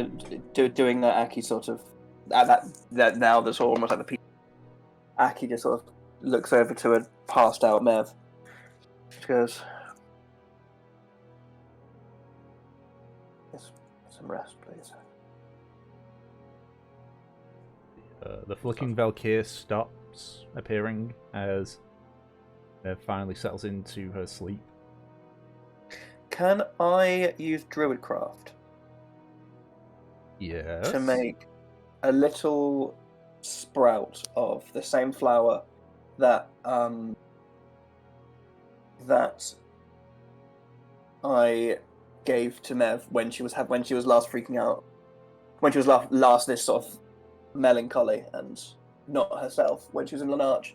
doing that. Aki sort of that now that's almost like the people. Aki just sort of looks over to a passed out Mev. She goes, "Yes, some rest, please." The flicking Valkyrie stops appearing as Mev finally settles into her sleep. Can I use Druidcraft Yes. to make a little sprout of the same flower that that I gave to Mev when she was last freaking out, when she was last this sort of melancholy and not herself when she was in Lanarch,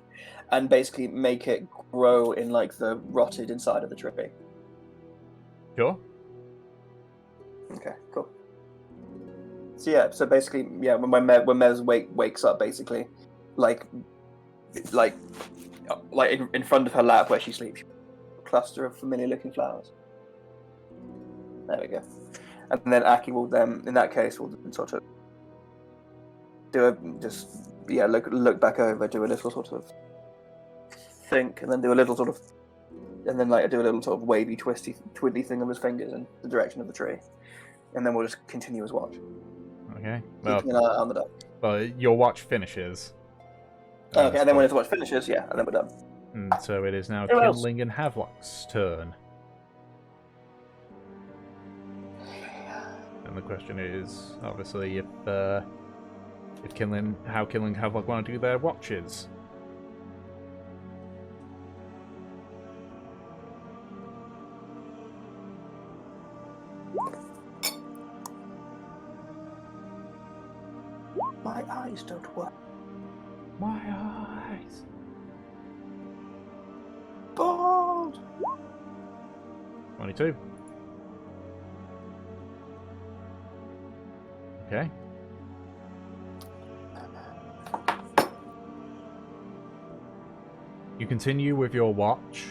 and basically make it grow in like the rotted inside of the tree. Sure. Okay, cool. So basically, when Mev wakes up, basically, like in front of her lap where she sleeps, a cluster of familiar-looking flowers. There we go. And then Aki will then, in that case, will sort of look back over, do a little sort of think, and then do a little sort of, and then like do a little sort of wavy, twisty thing of his fingers in the direction of the tree. and then we'll just continue his watch. Okay. Well, Keeping an eye on the dog. well, your watch finishes. Okay, and then when his watch finishes, yeah, and then we're done. And so it is now Who else? Kindling and Havelock's turn. And the question is, obviously, how Kindling and Havelock want to do their watches. My eyes don't work. My eyes. Bald. 22. Okay. You continue with your watch.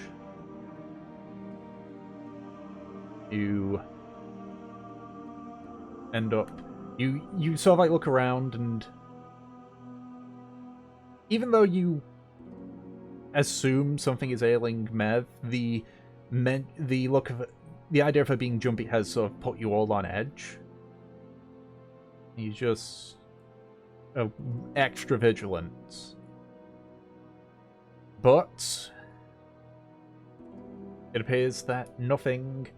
You end up... You sort of like look around, and even though you assume something is ailing Mev, the look of it, the idea of her being jumpy has sort of put you all on edge. He's just extra vigilant. But it appears that nothing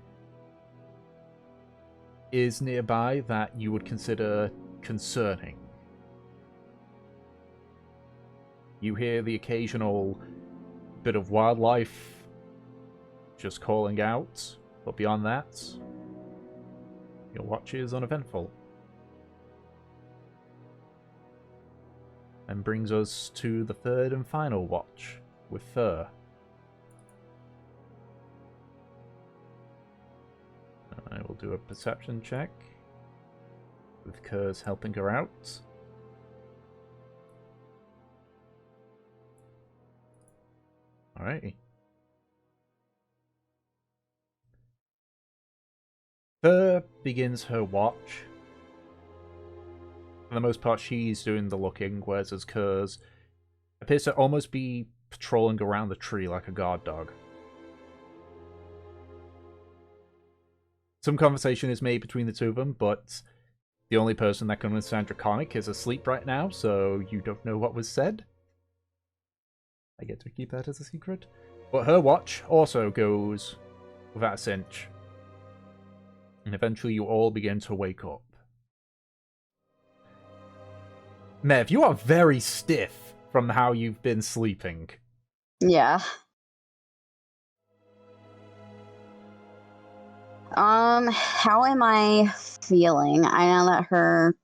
is nearby that you would consider concerning. You hear the occasional bit of wildlife just calling out, but beyond that, your watch is uneventful. And brings us to the third and final watch, with Fur. I will do a perception check, with Kurz helping her out. Alrighty. Fur begins her watch. For the most part, she's doing the looking, whereas as Kurz appears to almost be patrolling around the tree like a guard dog. Some conversation is made between the two of them, but the only person that can understand Draconic is asleep right now, so you don't know what was said. I get to keep that as a secret. But her watch also goes without a cinch. And eventually you all begin to wake up. Mev, you are very stiff from how you've been sleeping. Yeah. How am I feeling? I know that her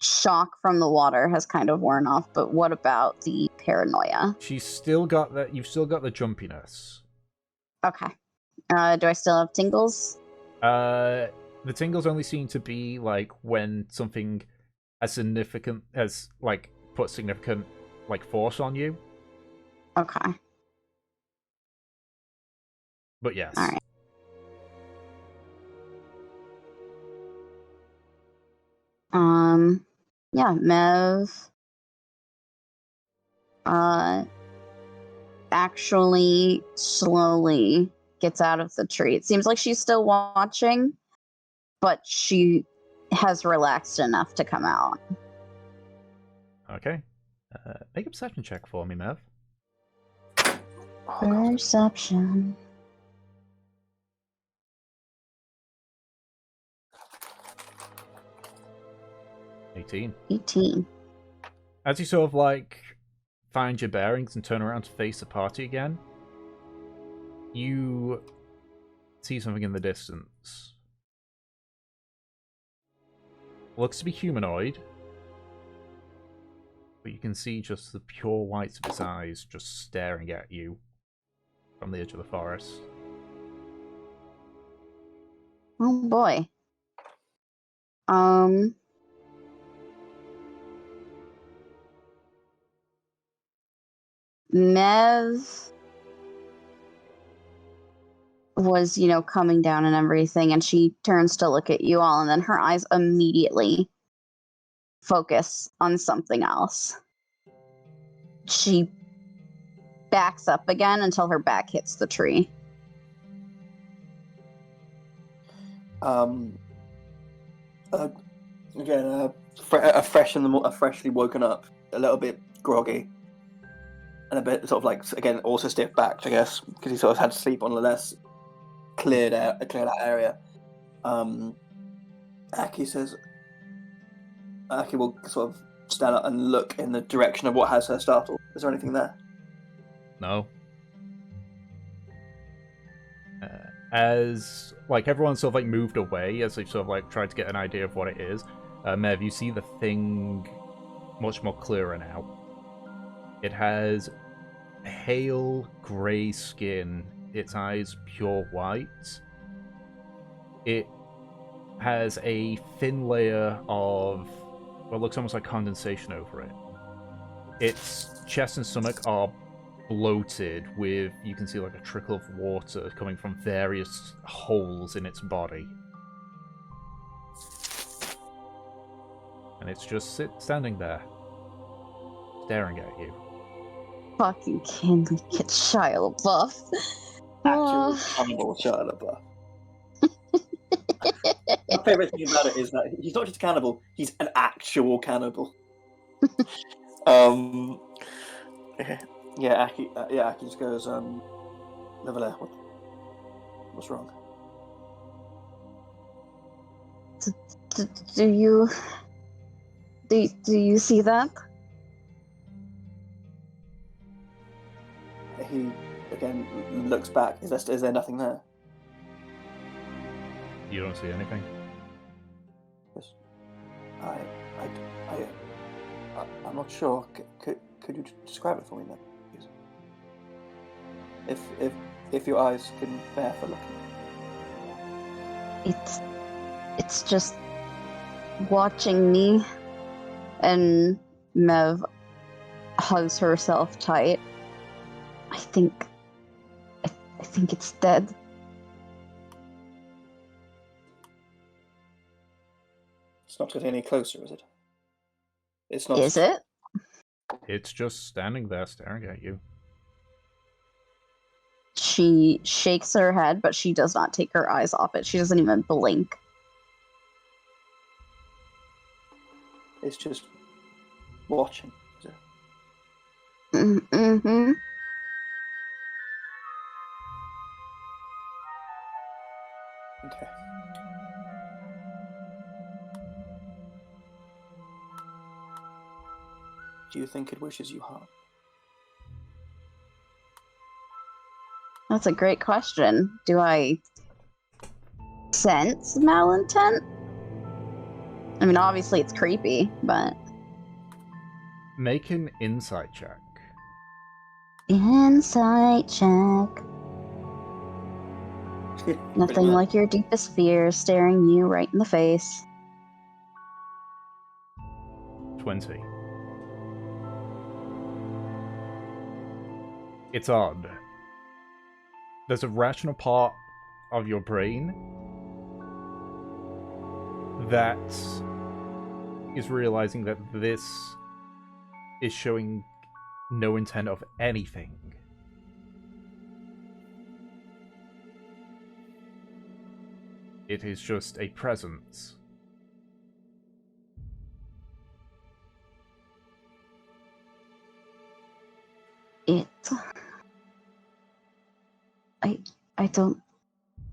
shock from the water has kind of worn off, but what about the paranoia? She's still got that. You've still got the jumpiness. Okay. Do I still have tingles? The tingles only seem to be like when something as significant as like put significant like force on you. Okay. But yes. All right. Yeah, Mev actually slowly gets out of the tree. It seems like she's still watching, but she has relaxed enough to come out. Okay. Make a perception check for me, Mev. Perception. $18. 18. As you sort of like find your bearings and turn around to face the party again, you see something in the distance. Looks to be humanoid, but you can see just the pure whites of its eyes just staring at you from the edge of the forest. Oh boy. Mev was, coming down and everything, and she turns to look at you all, and then her eyes immediately focus on something else. She backs up again until her back hits the tree. Again, freshly woken up, a little bit groggy, and a bit sort of like again also stiff backed, I guess, because he sort of had to sleep on a less cleared out area. Aki will sort of stand up and look in the direction of what has her startled. Is there anything there? No. As like everyone sort of like moved away, as they sort of like tried to get an idea of what it is, Mev, you see the thing much more clearer now. It has pale grey skin, its eyes pure white. It has a thin layer of what looks almost like condensation over it. Its chest and stomach are bloated with, you can see like a trickle of water coming from various holes in its body. And it's just standing there, staring at you. Fucking candy get Shia LaBeouf. Actual cannibal Shia LaBeouf. My favourite thing about it is that he's not just a cannibal, he's an actual cannibal. Aki just goes, Leveler, what's wrong? Do you see that? He again looks back. Is there nothing there? You don't see anything? Yes. I'm not sure. Could you describe it for me, then, please? If your eyes can bear for looking. It's just watching me, and Mev hugs herself tight. I think it's dead. It's not getting any closer, is it? It's not. Is it? It's just standing there staring at you. She shakes her head, but she does not take her eyes off it. She doesn't even blink. It's just watching, is it? Mm-hmm. Okay. Do you think it wishes you harm? That's a great question. Do I sense malintent? I mean, obviously it's creepy, but... Make an insight check. Insight check. Nothing like your deepest fear staring you right in the face. 20. It's odd. There's a rational part of your brain that is realizing that this is showing no intent of anything. It is just a presence.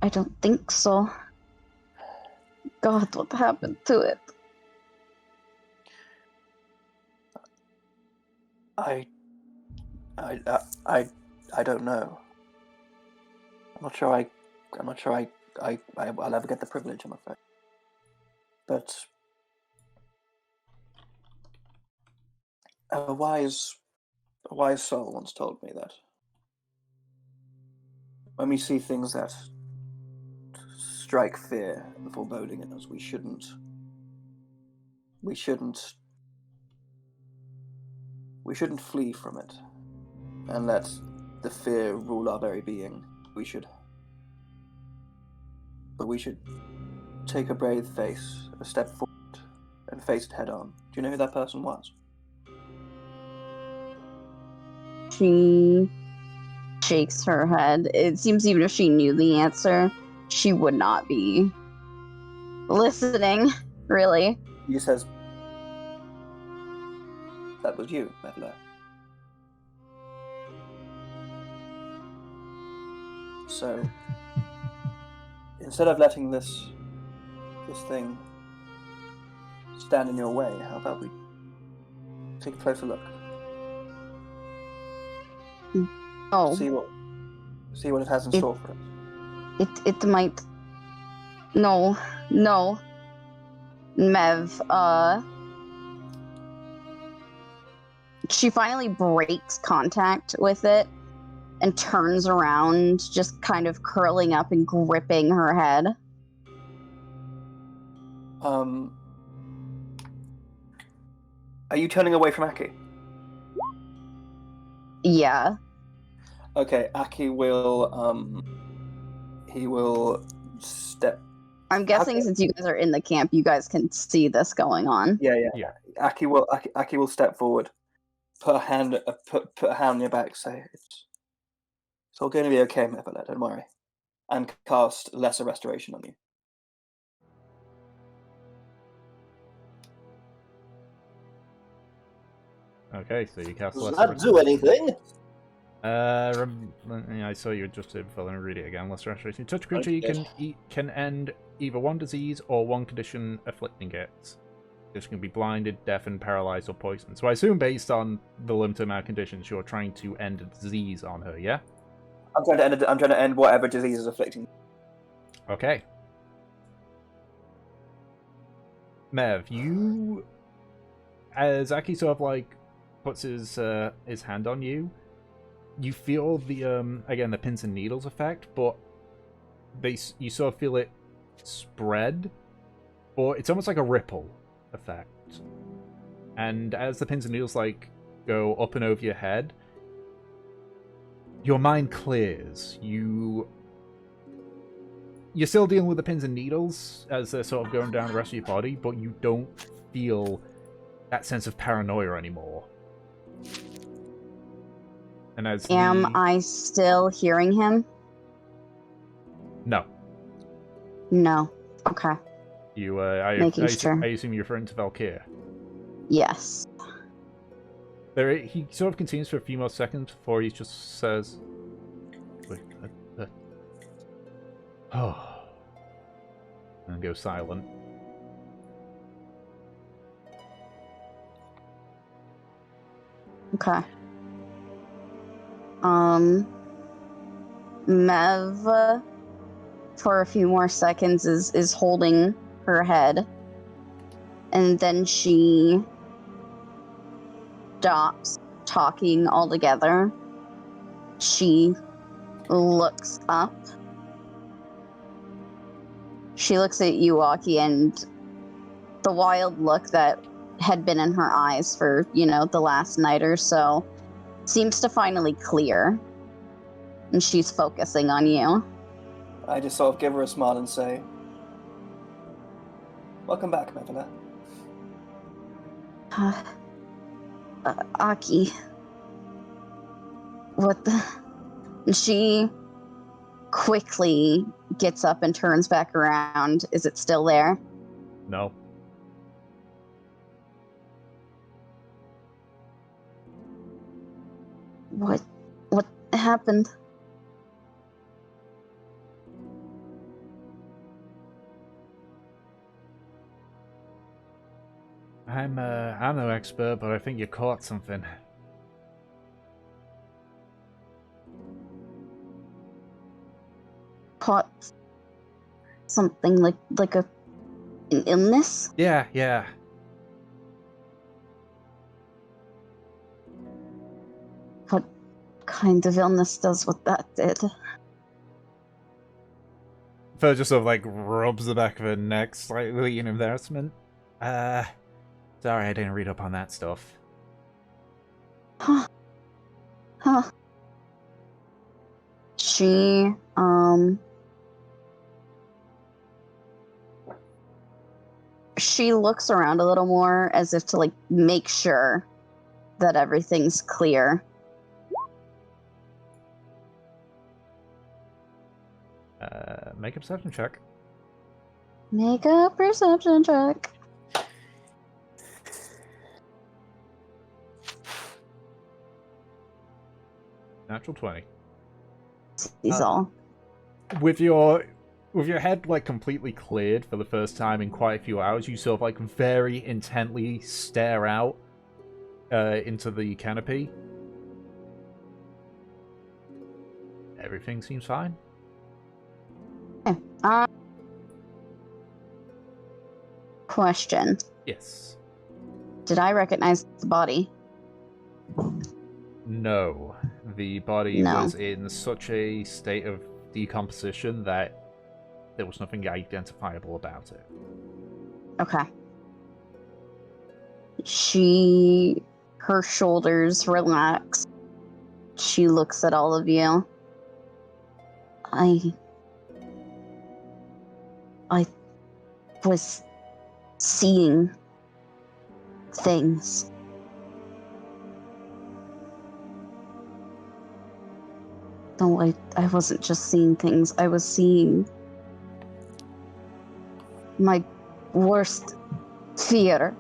I don't think so. God, what happened to it? I don't know. I'm not sure I'll ever get the privilege, I'm afraid. But a wise soul once told me that when we see things that strike fear and foreboding in us, we shouldn't flee from it and let the fear rule our very being. We should take a brave face, a step forward, and face it head on. Do you know who that person was? She shakes her head. It seems even if she knew the answer, she would not be listening. really. He says, "That was you, Meddler." So, instead of letting this thing stand in your way, how about we take a closer look? Oh, See what it has in store for us. it might. No, Mev. She finally breaks contact with it and turns around, just kind of curling up and gripping her head. Are you turning away from Aki? Yeah. Okay, Aki will, he will step... I'm guessing since you guys are in the camp, you guys can see this going on. Yeah. Aki will step forward, put a hand on your back, say, it's all going to be okay, Mephila, don't worry. And cast Lesser Restoration on you. Okay, so you cast Does Lesser that do anything? I saw you adjusted for and read it again. Lesser Restoration. Touch creature you can end either one disease or one condition afflicting it. This can be blinded, deafened, paralyzed, or poisoned. So I assume based on the limited amount of conditions, you're trying to end a disease on her, yeah? I'm trying to end whatever disease is afflicting. Okay. Mev, you, as Aki sort of like puts his hand on you, you feel the again the pins and needles effect, but you sort of feel it spread, or it's almost like a ripple effect. And as the pins and needles like go up and over your head, your mind clears. You're still dealing with the pins and needles as they're sort of going down the rest of your body, but you don't feel that sense of paranoia anymore. And as Am I still hearing him? No. No. Okay. You, Making sure. I assume you're referring to Valkyr. Yes. He sort of continues for a few more seconds before he just says, oh, and goes silent. Okay. Mev, for a few more seconds, is holding her head, and then she stops talking altogether. She looks up. She looks at you, Aki, and the wild look that had been in her eyes for, the last night or so seems to finally clear. And she's focusing on you. I just sort of give her a smile and say, "Welcome back, Mephila." Aki. What the... And she quickly gets up and turns back around. Is it still there? No. What happened? I'm no expert, but I think you caught something. Caught something like an illness? Yeah. What kind of illness does what that did? Fur just sort of like rubs the back of her neck slightly in embarrassment. Sorry I didn't read up on that stuff. Huh. She looks around a little more as if to make sure that everything's clear. Make a perception check. Make a perception check. Natural 20. He's all. With your head like completely cleared for the first time in quite a few hours, you sort of like very intently stare out into the canopy. Everything seems fine. Question. Yes. Did I recognize the body? No. The body No. was in such a state of decomposition that there was nothing identifiable about it. Okay. Her shoulders relax. She looks at all of you. I was seeing things. No, I wasn't just seeing things. I was seeing my worst fear.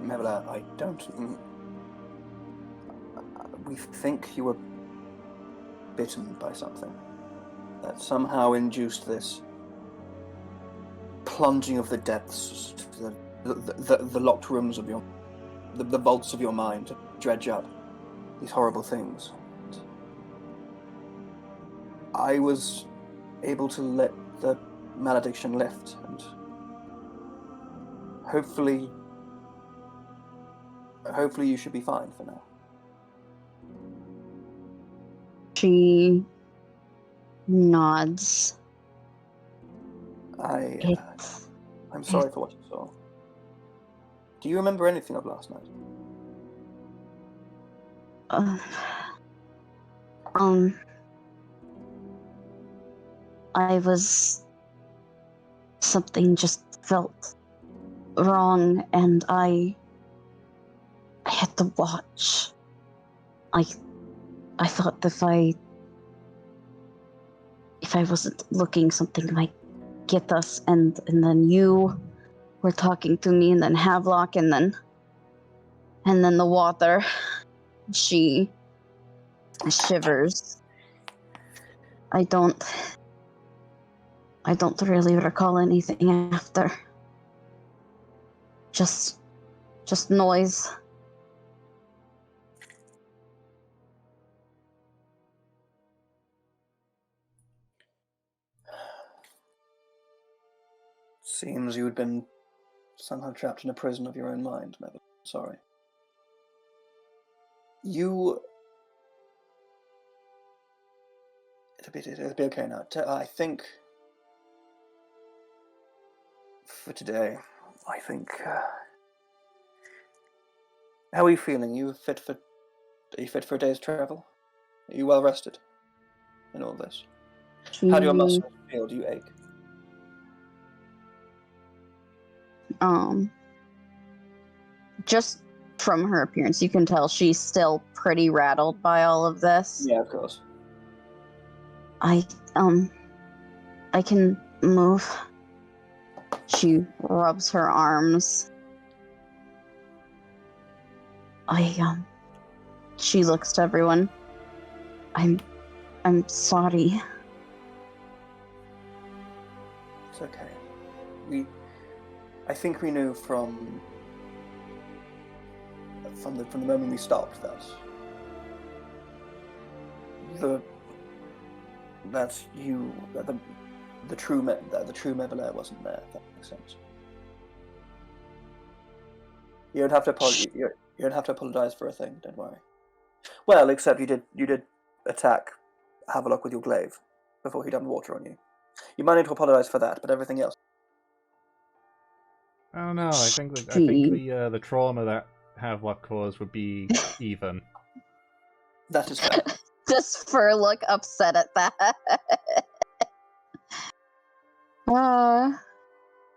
Mevla, I don't. We think you were bitten by something that somehow induced this plunging of the depths, the locked rooms of the vaults of your mind to dredge up these horrible things. I was able to let the malediction lift, and hopefully you should be fine for now. She nods. I'm sorry for what you saw. Do you remember anything of last night? Something just felt wrong, and I had to watch. I thought if I wasn't looking, something might get us, and then you were talking to me, and then Havelock, and then the water. She shivers. I don't really recall anything after. Just noise. Seems you had been somehow trapped in a prison of your own mind, Mevla. Sorry. It'll be okay now. I think for today, how are you feeling? Are you fit for a day's travel? Are you well rested in all this? How do your muscles feel? Do you ache? Just from her appearance, you can tell she's still pretty rattled by all of this. Yeah, of course. I can move. She rubs her arms. She looks to everyone. I'm sorry. It's okay. I think we knew from the moment we stopped that the true Mevla wasn't there. If that makes sense. You don't have to apologize for a thing. Don't worry. Well, except you did attack Havelock with your glaive before he dumped water on you. You might need to apologize for that, but everything else. I don't know. I think the trauma that Havelock caused would be even. That is fair. Just Fur look upset at that.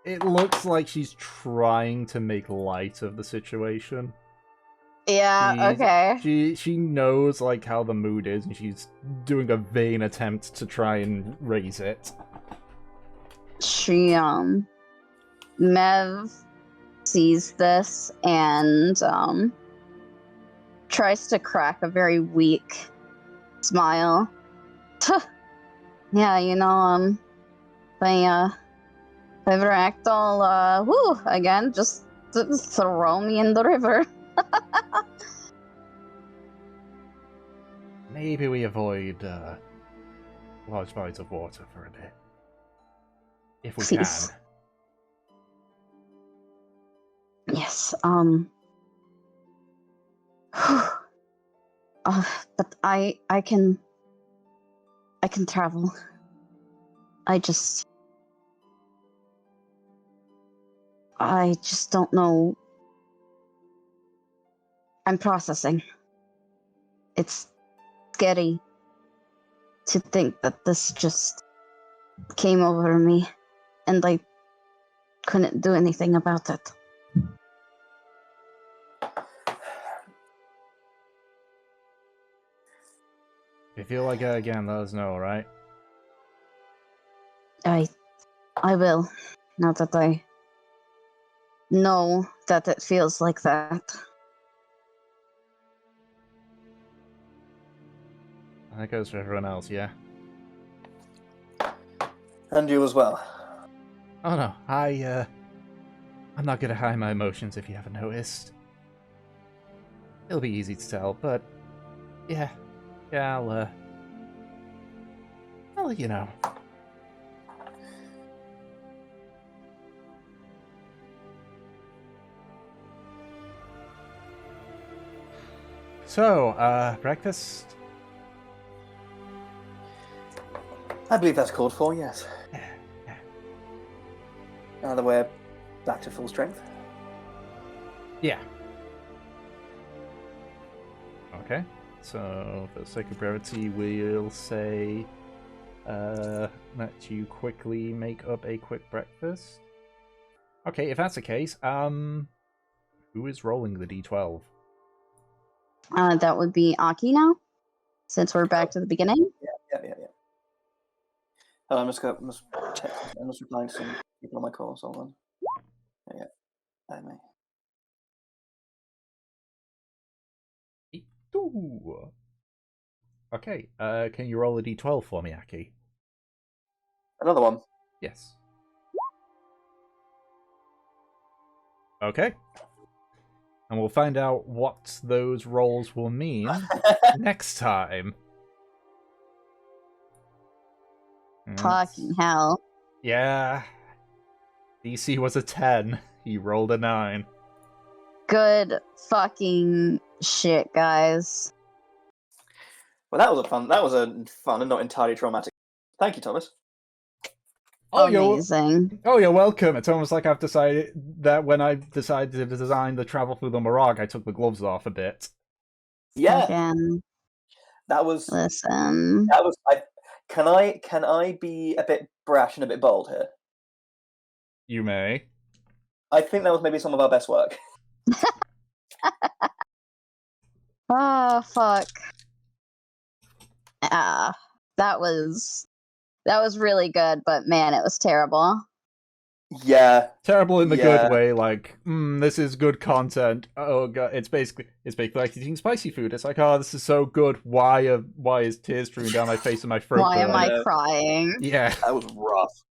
It looks like she's trying to make light of the situation. Yeah, okay. She knows like how the mood is, and she's doing a vain attempt to try and raise it. She Mev sees this and tries to crack a very weak smile. Yeah, you know, if I ever act all again, just throw me in the river. Maybe we avoid large bodies of water for a bit. If we Please. can. Yes, but I can travel. I just don't know. I'm processing. It's scary to think that this just came over me and I couldn't do anything about it. If you feel like it again, let us know, right? I will, now that I know that it feels like that. That goes for everyone else, yeah? And you as well. Oh no, I'm not good at hiding my emotions if you haven't noticed. It'll be easy to tell, but yeah, I'll let you know. So, breakfast? I believe that's called for, yes. Yeah. Now that we're back to full strength. Yeah. Okay, so for the sake of brevity, we'll say, let you quickly make up a quick breakfast. Okay, if that's the case, who is rolling the d12? That would be Aki now, since we're back to the beginning. Yeah. I'm just check. I'm just replying to some people on my call. So hold on. Yeah. Ooh. Okay, can you roll a d12 for me, Aki? Another one. Yes. Okay. And we'll find out what those rolls will mean next time. Fucking hell. Yeah. DC was a 10. He rolled a 9. Good fucking shit, guys. Well, that was a fun and not entirely traumatic. Thank you, Thomas. Amazing. You're welcome. It's almost like I've decided that when I decided to design the travel through the Murrag, I took the gloves off a bit. Yeah. Again. That was. Listen. That was. Can I be a bit brash and a bit bold here? You may. I think that was maybe some of our best work. Oh, fuck. That was really good, but man, it was terrible. Yeah. Terrible in the good way, like, this is good content. Oh god, it's basically like eating spicy food. It's like, oh, this is so good. Why is tears streaming down my face and my throat? Why am I crying? Yeah. That was rough.